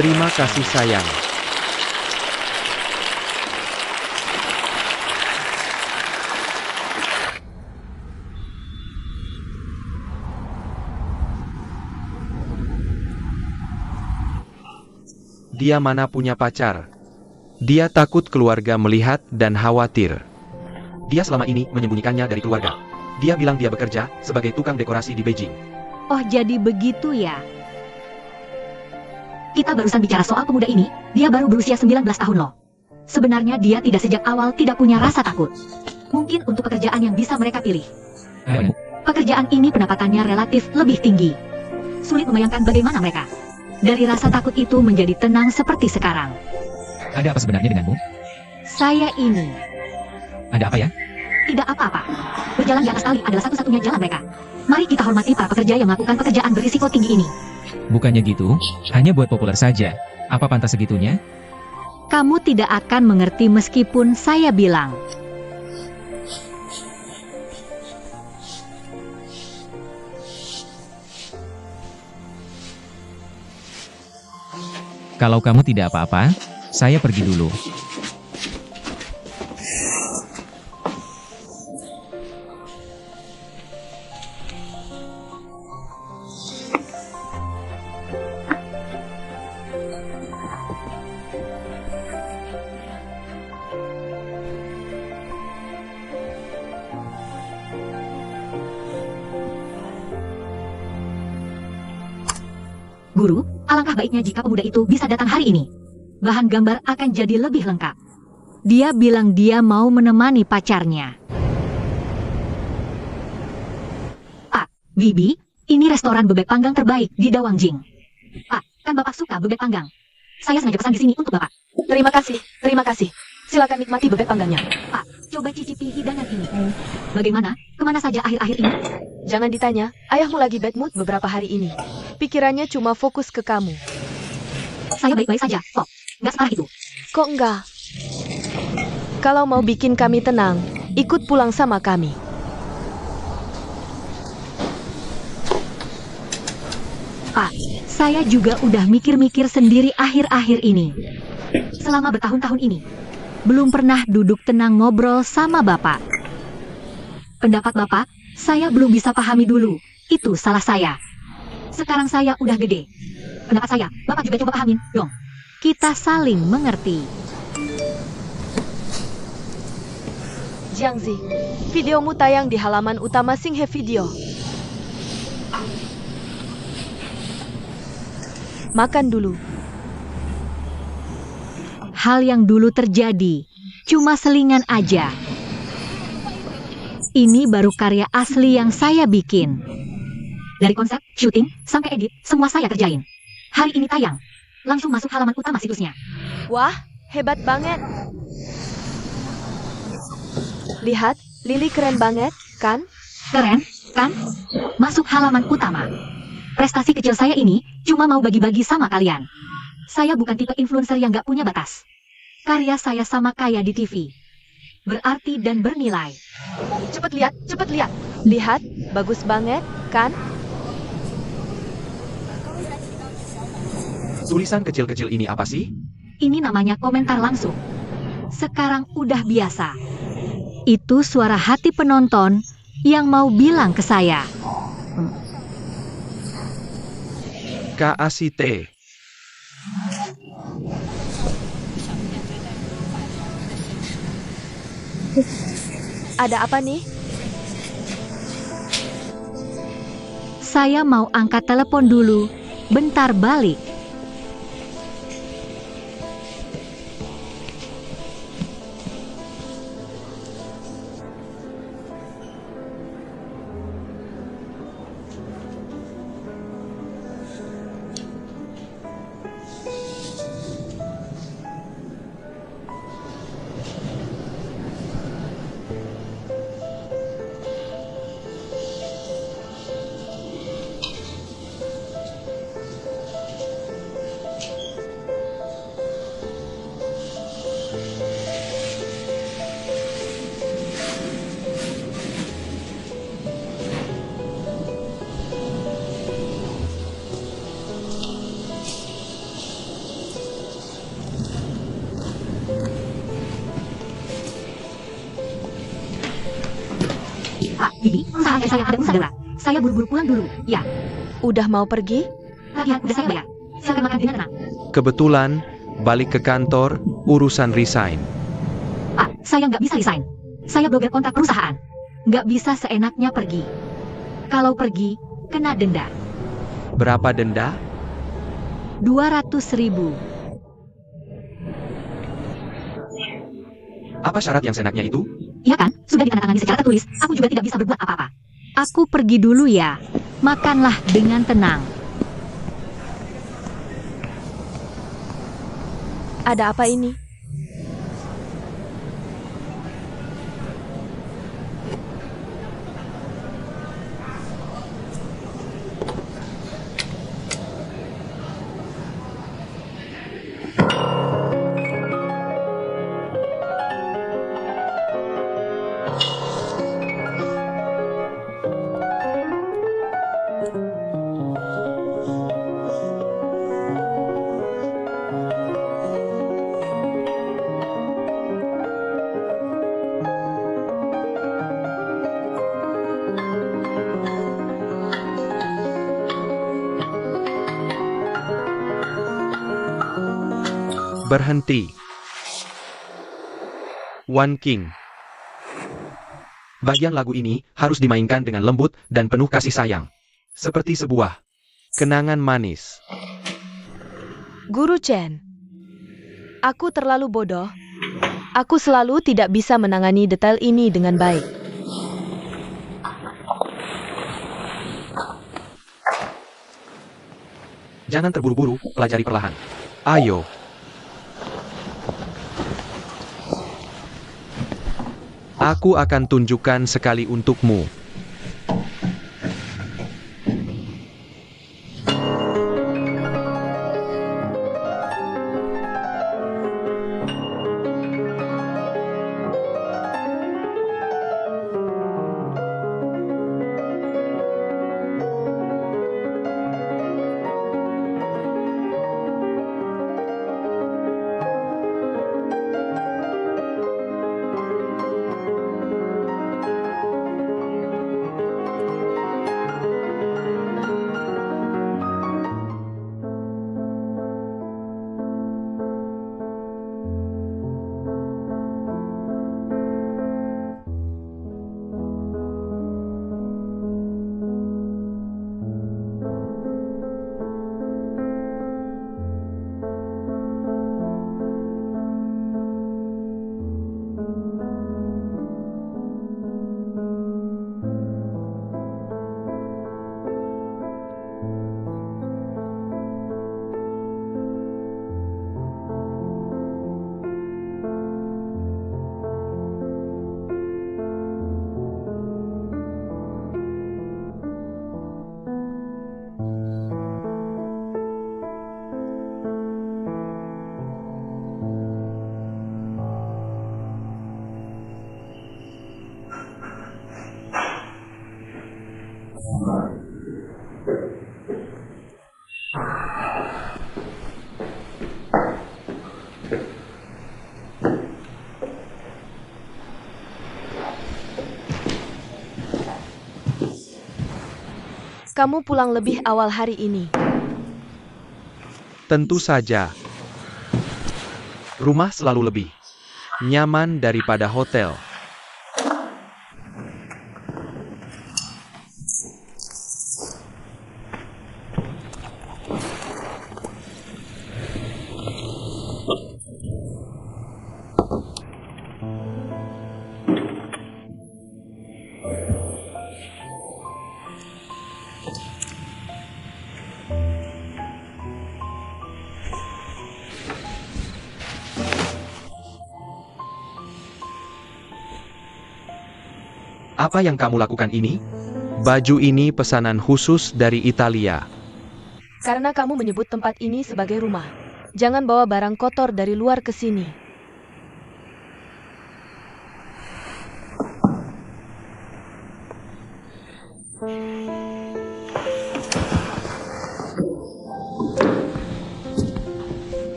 Terima kasih sayang. Dia mana punya pacar? Dia takut keluarga melihat dan khawatir. Dia selama ini menyembunyikannya dari keluarga. Dia bilang dia bekerja sebagai tukang dekorasi di Beijing. Oh, jadi begitu ya. Kita barusan bicara soal pemuda ini, dia baru berusia 19 tahun loh. Sebenarnya dia tidak sejak awal tidak punya rasa takut. Mungkin untuk pekerjaan yang bisa mereka pilih. Ada, Bu. Pekerjaan ini pendapatannya relatif lebih tinggi. Sulit membayangkan bagaimana mereka dari rasa takut itu menjadi tenang seperti sekarang. Ada apa sebenarnya denganmu? Saya ini Ada apa ya? tidak apa-apa. Berjalan di atas tali adalah satu-satunya jalan mereka. Mari kita hormati para pekerja yang melakukan pekerjaan berisiko tinggi ini. Bukannya gitu, hanya buat populer saja. Apa pantas segitunya? Kamu tidak akan mengerti meskipun saya bilang. Kalau kamu tidak apa-apa, saya pergi dulu. Guru, alangkah baiknya jika pemuda itu bisa datang hari ini. Bahan gambar akan jadi lebih lengkap. Dia bilang dia mau menemani pacarnya. Pak, Bibi, ini restoran bebek panggang terbaik di Dawangjing. Pak, kan Bapak suka bebek panggang. Saya sengaja pesan di sini untuk Bapak. Terima kasih, terima kasih. Silakan nikmati bebek panggangnya. Pak, coba cicipi hidangan ini. Bagaimana? Kemana saja akhir-akhir ini? Jangan ditanya, ayahmu lagi bad mood beberapa hari ini. Pikirannya cuma fokus ke kamu. Saya baik-baik saja, kok. Nggak separah itu. Kok enggak? Kalau mau bikin kami tenang, ikut pulang sama kami. Pak, saya juga udah mikir-mikir sendiri akhir-akhir ini. Selama bertahun-tahun ini, belum pernah duduk tenang ngobrol sama Bapak. Pendapat Bapak, saya belum bisa pahami dulu. Itu salah saya. Sekarang saya udah gede. Pendapat saya, Bapak juga coba pahamin, dong. Kita saling mengerti. Jiangzi, videomu tayang di halaman utama Singhe Video. Makan dulu. Hal yang dulu terjadi, cuma selingan aja. Ini baru karya asli yang saya bikin. Dari konsep, syuting, sampai edit, semua saya kerjain. Hari ini tayang. Langsung masuk halaman utama situsnya. Wah, hebat banget. Lihat, Lily keren banget, kan? Keren, kan? Masuk halaman utama. Prestasi kecil saya ini cuma mau bagi-bagi sama kalian. Saya bukan tipe influencer yang gak punya batas. Karya saya sama kayak di TV. Berarti dan bernilai. Cepet lihat, cepet lihat. Lihat, bagus banget, kan? Tulisan kecil-kecil ini apa sih? Ini namanya komentar langsung. Sekarang udah biasa. Itu suara hati penonton yang mau bilang ke saya. KACT. Ada apa nih? Saya mau angkat telepon dulu. Bentar balik. Pak, Bibi, perusahaan saya ada urusan darurat. Saya buru-buru pulang dulu. Ya, Udah mau pergi? ya, udah saya bayar. Silakan makan dengan tenang. Kebetulan, balik ke kantor, urusan resign. Pak, saya nggak bisa resign. Saya blokir kontrak perusahaan. Nggak bisa seenaknya pergi. Kalau pergi, kena denda. Berapa denda? 200.000. Apa syarat yang seenaknya itu? Iya kan? Sudah ditandatangani secara tertulis. Aku juga tidak bisa berbuat apa-apa. Aku pergi dulu ya. Makanlah dengan tenang. Ada apa ini? Berhenti. One King. Bagian lagu ini harus dimainkan dengan lembut dan penuh kasih sayang. Seperti sebuah kenangan manis. Guru Chen. Aku terlalu bodoh. Aku selalu tidak bisa menangani detail ini dengan baik. Jangan terburu-buru, pelajari perlahan. Ayo. Aku akan tunjukkan sekali untukmu. Kamu pulang lebih awal hari ini. Tentu saja. Rumah selalu lebih nyaman daripada hotel. Apa yang kamu lakukan ini? Baju ini pesanan khusus dari Italia. Karena kamu menyebut tempat ini sebagai rumah. Jangan bawa barang kotor dari luar ke sini.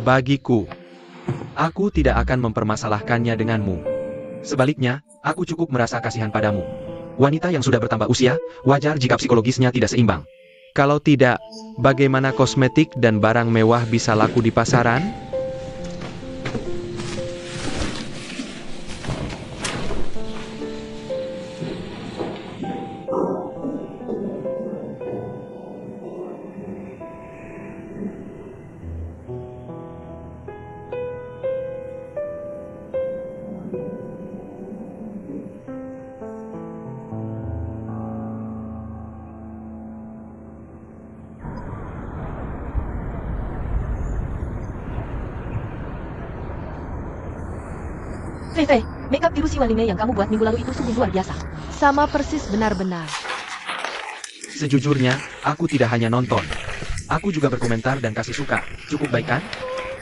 Bagiku, aku tidak akan mempermasalahkannya denganmu. Sebaliknya, aku cukup merasa kasihan padamu. Wanita yang sudah bertambah usia, wajar jika psikologisnya tidak seimbang. Kalau tidak, bagaimana kosmetik dan barang mewah bisa laku di pasaran? Fei, makeup biru si Walime yang kamu buat minggu lalu itu sungguh luar biasa. Sama persis benar-benar. Sejujurnya, aku tidak hanya nonton. Aku juga berkomentar dan kasih suka. Cukup baik kan?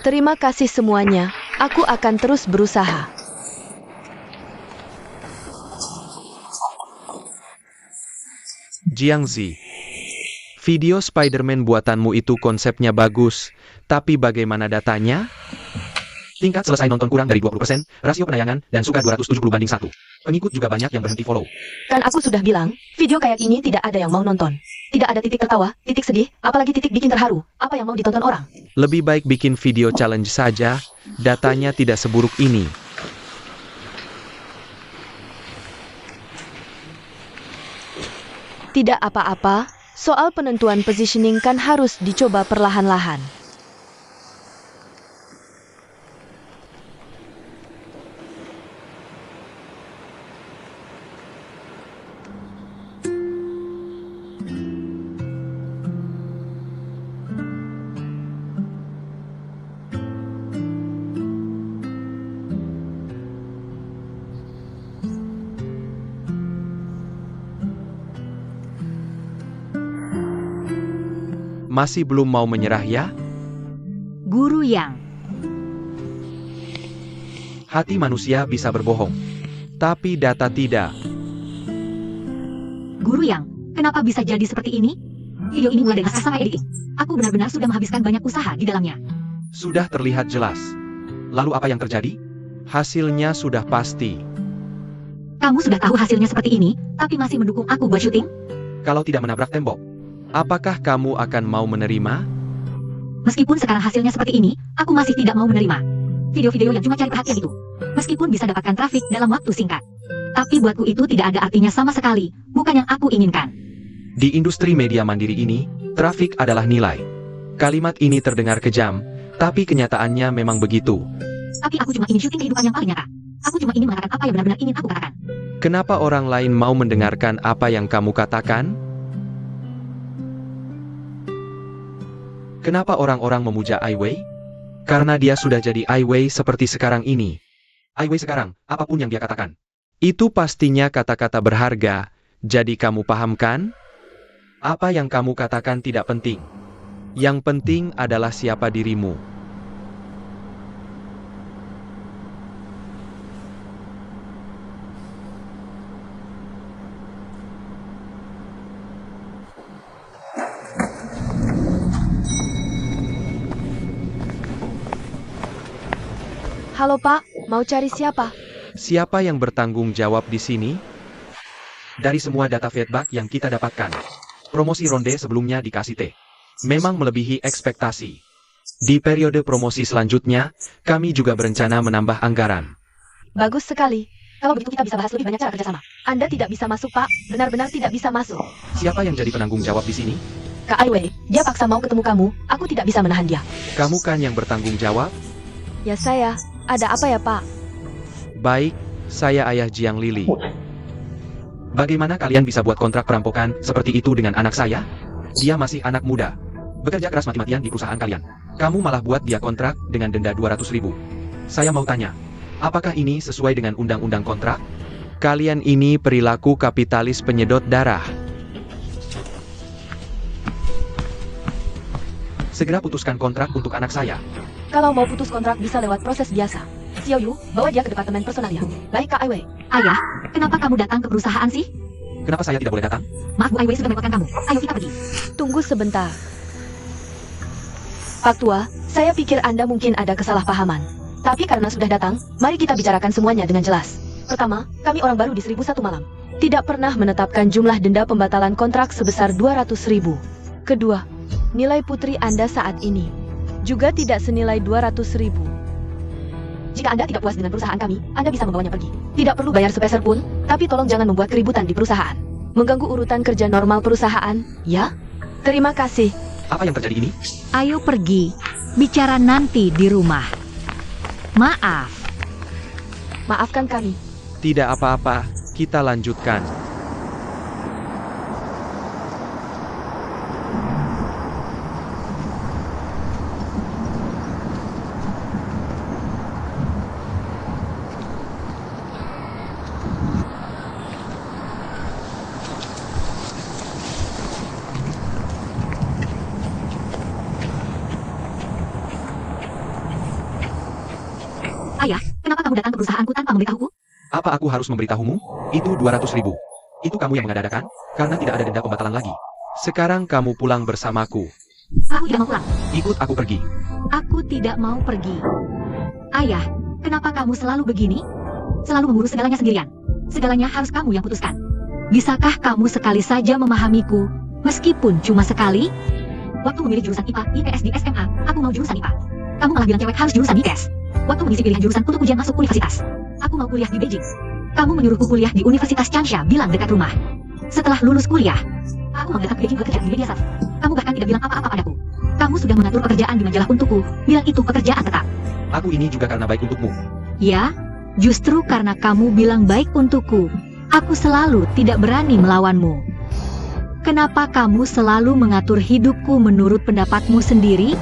Terima kasih semuanya. Aku akan terus berusaha. Jiangzi. Video Spider-Man buatanmu itu konsepnya bagus, tapi bagaimana datanya? Tingkat selesai nonton kurang dari 20%, rasio penayangan, dan suka 270/1. Pengikut juga banyak yang berhenti follow. Kan aku sudah bilang, video kayak ini tidak ada yang mau nonton. Tidak ada titik tertawa, titik sedih, apalagi titik bikin terharu. Apa yang mau ditonton orang? Lebih baik bikin video challenge saja, datanya tidak seburuk ini. Tidak apa-apa, soal penentuan positioning kan harus dicoba perlahan-lahan. Masih belum mau menyerah ya? Guru Yang. Hati manusia bisa berbohong, tapi data tidak. Guru Yang, kenapa bisa jadi seperti ini? Video ini mulai dengan sama editing. Aku benar-benar sudah menghabiskan banyak usaha di dalamnya. Sudah terlihat jelas. Lalu apa yang terjadi? Hasilnya sudah pasti. Kamu sudah tahu hasilnya seperti ini, tapi masih mendukung aku buat syuting? Kalau tidak menabrak tembok, apakah kamu akan mau menerima? Meskipun sekarang hasilnya seperti ini, aku masih tidak mau menerima. Video-video yang cuma cari perhatian itu, meskipun bisa dapatkan trafik dalam waktu singkat. Tapi buatku itu tidak ada artinya sama sekali, bukan yang aku inginkan. Di industri media mandiri ini, trafik adalah nilai. Kalimat ini terdengar kejam, tapi kenyataannya memang begitu. Tapi aku cuma ingin syuting kehidupan yang paling nyata. Aku cuma ingin mengatakan apa yang benar-benar ingin aku katakan. Kenapa orang lain mau mendengarkan apa yang kamu katakan? Kenapa orang-orang memuja Ai Wei? Karena dia sudah jadi Ai Wei seperti sekarang ini. Ai Wei sekarang, apapun yang dia katakan. Itu pastinya kata-kata berharga, jadi kamu paham kan? Apa yang kamu katakan tidak penting. Yang penting adalah siapa dirimu. Halo Pak, mau cari siapa? Siapa yang bertanggung jawab di sini? Dari semua data feedback yang kita dapatkan, promosi ronde sebelumnya dikasih T. Memang melebihi ekspektasi. Di periode promosi selanjutnya, kami juga berencana menambah anggaran. Bagus sekali. Kalau begitu kita bisa bahas lebih banyak cara kerjasama. Anda tidak bisa masuk Pak, benar-benar tidak bisa masuk. Siapa yang jadi penanggung jawab di sini? Kak Ai Wei, dia paksa mau ketemu kamu, aku tidak bisa menahan dia. Kamu kan yang bertanggung jawab? Ya saya, ada apa ya Pak? Baik, saya ayah Jiang Lili. Bagaimana kalian bisa buat kontrak perampokan seperti itu dengan anak saya? Dia masih anak muda. Bekerja keras mati-matian di perusahaan kalian. Kamu malah buat dia kontrak dengan denda 200.000. Saya mau tanya, apakah ini sesuai dengan undang-undang kontrak? Kalian ini perilaku kapitalis penyedot darah. Segera putuskan kontrak untuk anak saya. Kalau mau putus kontrak bisa lewat proses biasa. Xiao Yu, bawa dia ke departemen personalia. Baik Kak Ai Wei. Ayah, kenapa kamu datang ke perusahaan sih? Kenapa saya tidak boleh datang? Maaf Bu Ai Wei sudah merepotkan kamu. Ayo kita pergi. Tunggu sebentar. Pak Tua, saya pikir Anda mungkin ada kesalahpahaman. Tapi karena sudah datang, mari kita bicarakan semuanya dengan jelas. Pertama, kami orang baru di 1001 malam. tidak pernah menetapkan jumlah denda pembatalan kontrak sebesar 200.000. Kedua, nilai putri Anda saat ini juga tidak senilai 200.000. Jika Anda tidak puas dengan perusahaan kami, Anda bisa membawanya pergi. Tidak perlu bayar sepeser pun, tapi tolong jangan membuat keributan di perusahaan. Mengganggu urutan kerja normal perusahaan, ya? Terima kasih. Apa yang terjadi ini? Ayo pergi. Bicara nanti di rumah. Maaf. Maafkan kami. Tidak apa-apa, kita lanjutkan. Ayah, kenapa kamu datang ke perusahaanku tanpa memberitahuku? Apa aku harus memberitahumu? Itu 200.000. Itu kamu yang mengadakan, karena tidak ada denda pembatalan lagi. Sekarang kamu pulang bersamaku. Aku tidak mau pulang. Ikut aku pergi. Aku tidak mau pergi. Ayah, kenapa kamu selalu begini? Selalu mengurus segalanya sendirian. Segalanya harus kamu yang putuskan. Bisakah kamu sekali saja memahamiku, meskipun cuma sekali? Waktu memilih jurusan IPA, IPS di SMA, aku mau jurusan IPA. Kamu malah bilang cewek harus jurusan IPS. Waktu mengisi pilihan jurusan untuk ujian masuk universitas, aku mau kuliah di Beijing. Kamu menyuruhku kuliah di Universitas Changsha, bilang dekat rumah. Setelah lulus kuliah, aku mau datang ke Beijing bekerja di media sosial. Kamu bahkan tidak bilang apa-apa padaku. Kamu sudah mengatur pekerjaan di majalah untukku, bilang itu pekerjaan tetap. Aku ini juga karena baik untukmu. Ya, justru karena kamu bilang baik untukku, aku selalu tidak berani melawanmu. Kenapa kamu selalu mengatur hidupku menurut pendapatmu sendiri?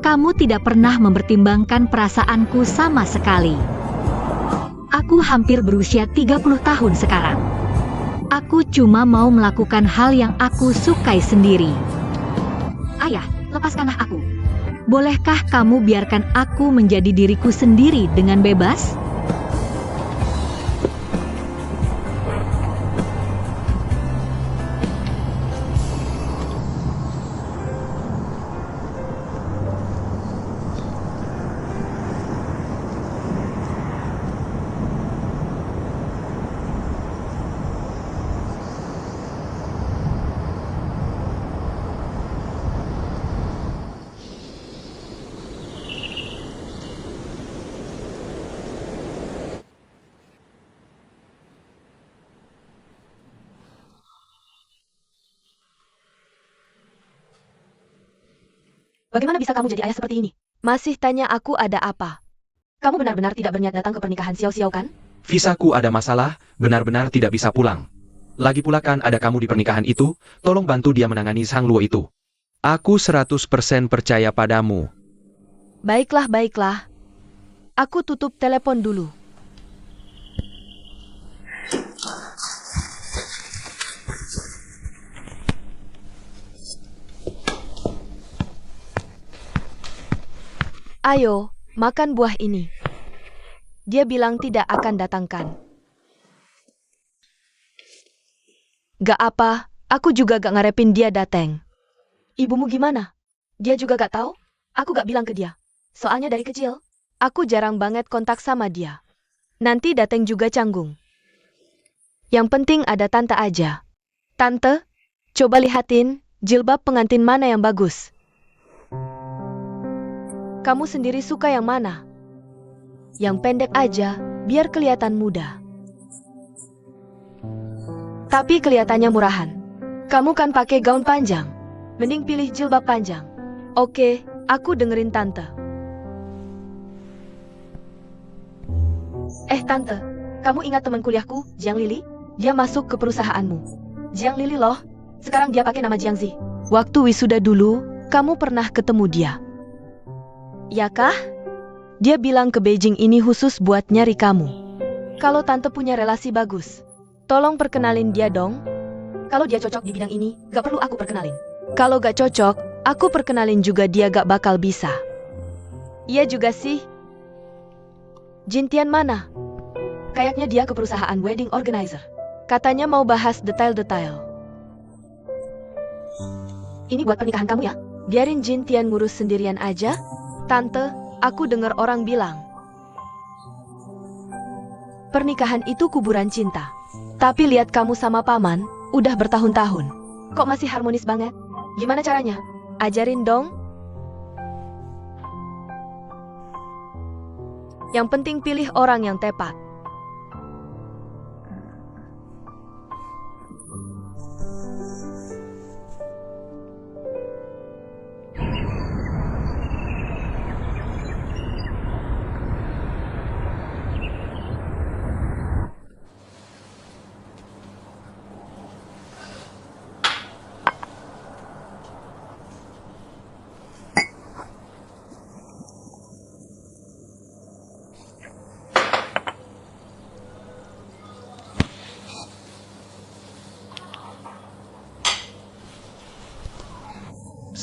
Kamu tidak pernah mempertimbangkan perasaanku sama sekali. Aku hampir berusia 30 tahun sekarang. Aku cuma mau melakukan hal yang aku sukai sendiri. Ayah, lepaskanlah aku. Bolehkah kamu biarkan aku menjadi diriku sendiri dengan bebas? Bagaimana bisa kamu jadi ayah seperti ini? Masih tanya aku ada apa? Kamu benar-benar tidak berniat datang ke pernikahan Xiao-Xiao kan? Visaku ada masalah, benar-benar tidak bisa pulang. Lagi pula kan ada kamu di pernikahan itu, tolong bantu dia menangani Sang Luo itu. Aku 100% percaya padamu. Baiklah, baiklah. Aku tutup telepon dulu. Ayo, makan buah ini. Dia bilang tidak akan datangkan. Gak apa, aku juga gak ngarepin dia datang. Ibumu gimana? Dia juga gak tahu? Aku gak bilang ke dia. Soalnya dari kecil, aku jarang banget kontak sama dia. Nanti datang juga canggung. Yang penting ada tante aja. Tante, coba lihatin jilbab pengantin mana yang bagus. Kamu sendiri suka yang mana? Yang pendek aja, biar kelihatan muda. Tapi kelihatannya murahan. Kamu kan pakai gaun panjang. Mending pilih jilbab panjang. Oke, aku dengerin tante. Tante, kamu ingat teman kuliahku, Jiang Lili? Dia masuk ke perusahaanmu. Jiang Lili loh. Sekarang dia pakai nama Jiang Zi. Waktu wisuda dulu, kamu pernah ketemu dia. Ya kah? Dia bilang ke Beijing ini khusus buat nyari kamu. Kalau tante punya relasi bagus, tolong perkenalin dia dong. Kalau dia cocok di bidang ini, gak perlu aku perkenalin. Kalau gak cocok, aku perkenalin juga dia gak bakal bisa. Iya juga sih. Jintian mana? Kayaknya dia ke perusahaan wedding organizer. Katanya mau bahas detail-detail. Ini buat pernikahan kamu ya? Biarin Jintian ngurus sendirian aja. Tante, aku dengar orang bilang pernikahan itu kuburan cinta. Tapi lihat kamu sama paman, udah bertahun-tahun. Kok masih harmonis banget? Gimana caranya? Ajarin dong. Yang penting pilih orang yang tepat.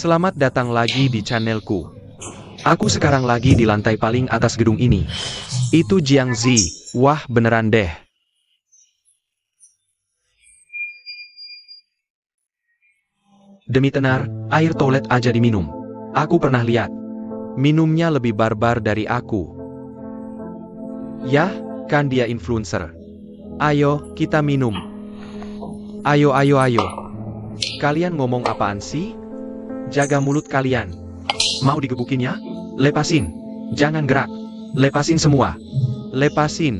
Selamat datang lagi di channelku. Aku sekarang lagi di lantai paling atas gedung ini. Itu Jiangzi. Wah, beneran deh. Demi tenar, air toilet aja diminum. Aku pernah lihat. Minumnya lebih barbar dari aku. Yah, kan dia influencer. Ayo, kita minum. Ayo, ayo, ayo. Kalian ngomong apaan sih? Jaga mulut kalian. Mau digebukin ya? Lepasin. Jangan gerak. Lepasin semua. Lepasin.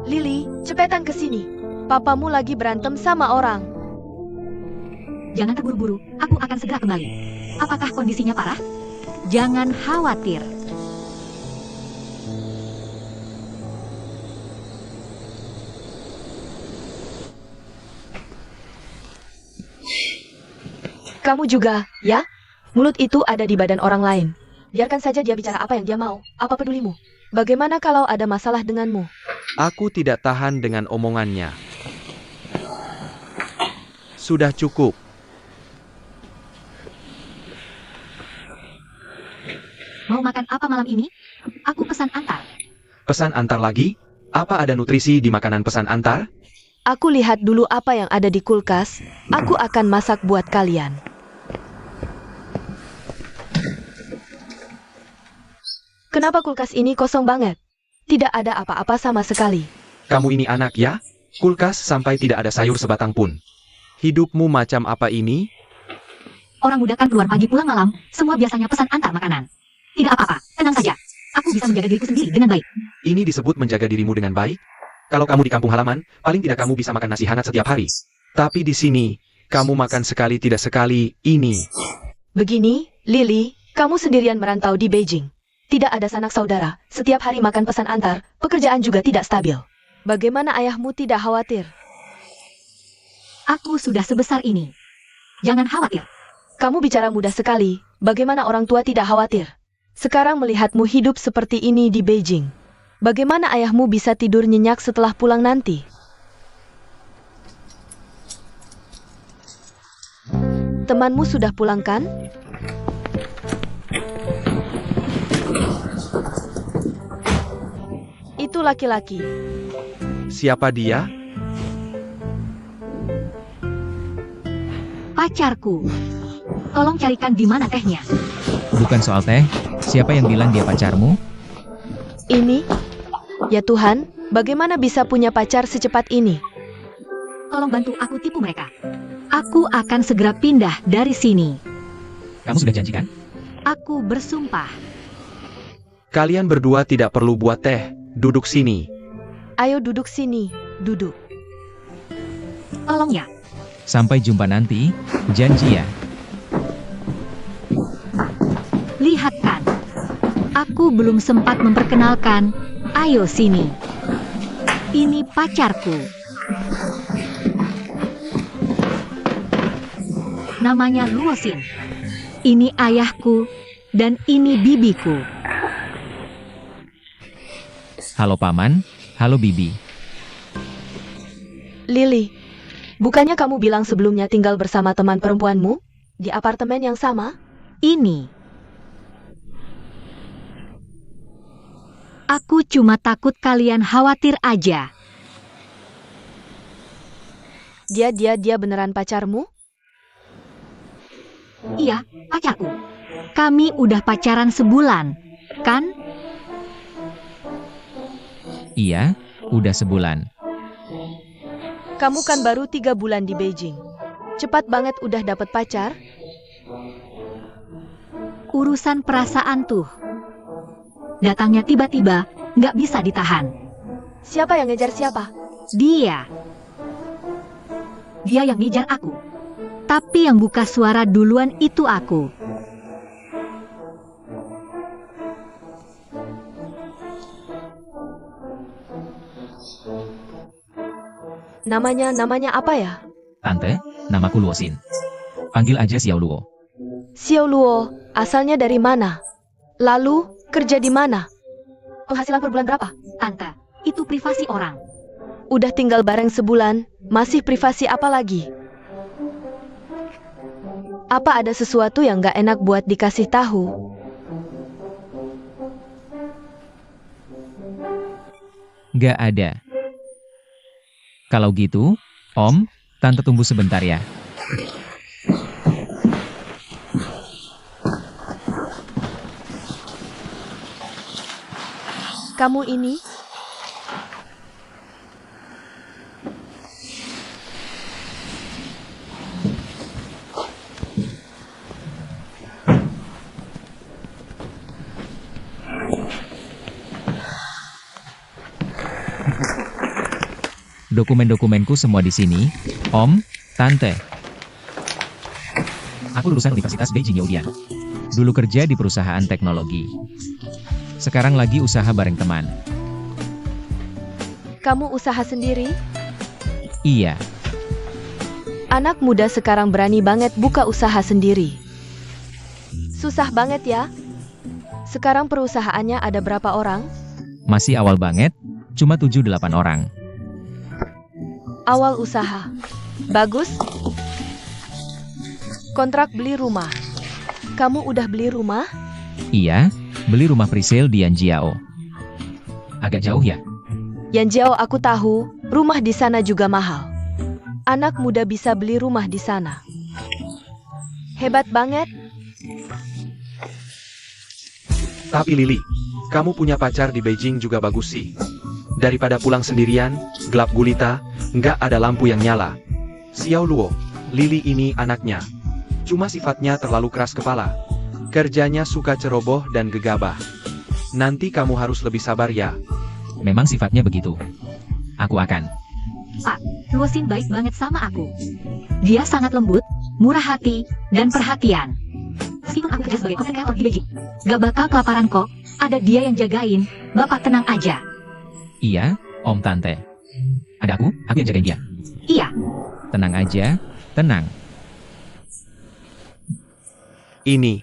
Lily, cepetan ke sini. Papamu lagi berantem sama orang. Jangan terburu-buru, aku akan segera kembali. Apakah kondisinya parah? Jangan khawatir. Kamu juga, ya? Mulut itu ada di badan orang lain. Biarkan saja dia bicara apa yang dia mau. Apa pedulimu? Bagaimana kalau ada masalah denganmu? Aku tidak tahan dengan omongannya. Sudah cukup. Mau makan apa malam ini? Aku pesan antar. Pesan antar lagi? Apa ada nutrisi di makanan pesan antar? Aku lihat dulu apa yang ada di kulkas. Aku akan masak buat kalian. Kenapa kulkas ini kosong banget? Tidak ada apa-apa sama sekali. Kamu ini anak ya? Kulkas sampai tidak ada sayur sebatang pun. Hidupmu macam apa ini? Orang muda kan keluar pagi pulang malam, semua biasanya pesan antar makanan. Tidak apa-apa, tenang saja. Aku bisa menjaga diriku sendiri dengan baik. Ini disebut menjaga dirimu dengan baik? Kalau kamu di kampung halaman, paling tidak kamu bisa makan nasi hangat setiap hari. Tapi di sini, kamu makan sekali tidak sekali, ini. Begini, Lily, kamu sendirian merantau di Beijing. Tidak ada sanak saudara, setiap hari makan pesan antar, pekerjaan juga tidak stabil. Bagaimana ayahmu tidak khawatir? Aku sudah sebesar ini. Jangan khawatir. Kamu bicara mudah sekali, bagaimana orang tua tidak khawatir? Sekarang melihatmu hidup seperti ini di Beijing. Bagaimana ayahmu bisa tidur nyenyak setelah pulang nanti? Temanmu sudah pulang kan? Itu laki-laki. Siapa dia? Pacarku. Tolong carikan di mana tehnya. Bukan soal teh, siapa yang bilang dia pacarmu? Ini? Ya Tuhan, bagaimana bisa punya pacar secepat ini? Tolong bantu aku tipu mereka. Aku akan segera pindah dari sini. Kamu sudah janjikan? Aku bersumpah. Kalian berdua tidak perlu buat teh. Duduk sini. Ayo duduk sini, duduk. Tolong ya. Sampai jumpa nanti, janji ya. Lihat kan. Aku belum sempat memperkenalkan. Ayo sini. Ini pacarku. Namanya Luosin. Ini ayahku dan ini bibiku. Halo Paman, halo Bibi. Lily, bukannya kamu bilang sebelumnya tinggal bersama teman perempuanmu? Di apartemen yang sama? Ini. Aku cuma takut kalian khawatir aja. Dia beneran pacarmu? Iya, pacarku. Kami udah pacaran sebulan, kan? Iya, udah sebulan. Kamu kan baru 3 bulan di Beijing. Cepat banget udah dapet pacar? Urusan perasaan tuh. Datangnya tiba-tiba, nggak bisa ditahan. Siapa yang ngejar siapa? Dia. Dia yang ngejar aku. Tapi yang buka suara duluan itu aku. Namanya apa ya? Tante, namaku Luosin. Panggil aja Xiao Luo. Xiao Luo, asalnya dari mana? Lalu, kerja di mana? Penghasilan per bulan berapa? Tante, itu privasi orang. Udah tinggal bareng sebulan, masih privasi apa lagi? Apa ada sesuatu yang gak enak buat dikasih tahu? Gak ada. Kalau gitu, Om, Tante tunggu sebentar ya. Kamu ini? Dokumen-dokumenku semua di sini, Om, Tante. Aku lulusan Universitas Beijing Youdian. Dulu kerja di perusahaan teknologi. Sekarang lagi usaha bareng teman. Kamu usaha sendiri? Iya, Anak muda sekarang berani banget buka usaha sendiri. Susah banget ya? Sekarang perusahaannya ada berapa orang? masih awal banget, cuma 7-8 orang. Awal usaha. Bagus. Kontrak beli rumah. Kamu udah beli rumah? Iya, beli rumah presale di Yanjiao. Agak jauh ya? Yanjiao aku tahu, rumah di sana juga mahal. Anak muda bisa beli rumah di sana. Hebat banget. Tapi Lili, kamu punya pacar di Beijing juga bagus sih. Daripada pulang sendirian, gelap gulita, nggak ada lampu yang nyala. Xiao Luo, Lili ini anaknya. Cuma sifatnya terlalu keras kepala. Kerjanya suka ceroboh dan gegabah. Nanti kamu harus lebih sabar ya. Memang sifatnya begitu. Aku akan. Pak, Luosin baik banget sama aku. Dia sangat lembut, murah hati, dan perhatian. Meskipun aku kerja sebagai content creator di Beijing, gak bakal kelaparan kok. Ada dia yang jagain, Bapak tenang aja. Iya, Om Tante. Ada aku yang jagain dia. Iya, Tenang aja, tenang. Ini,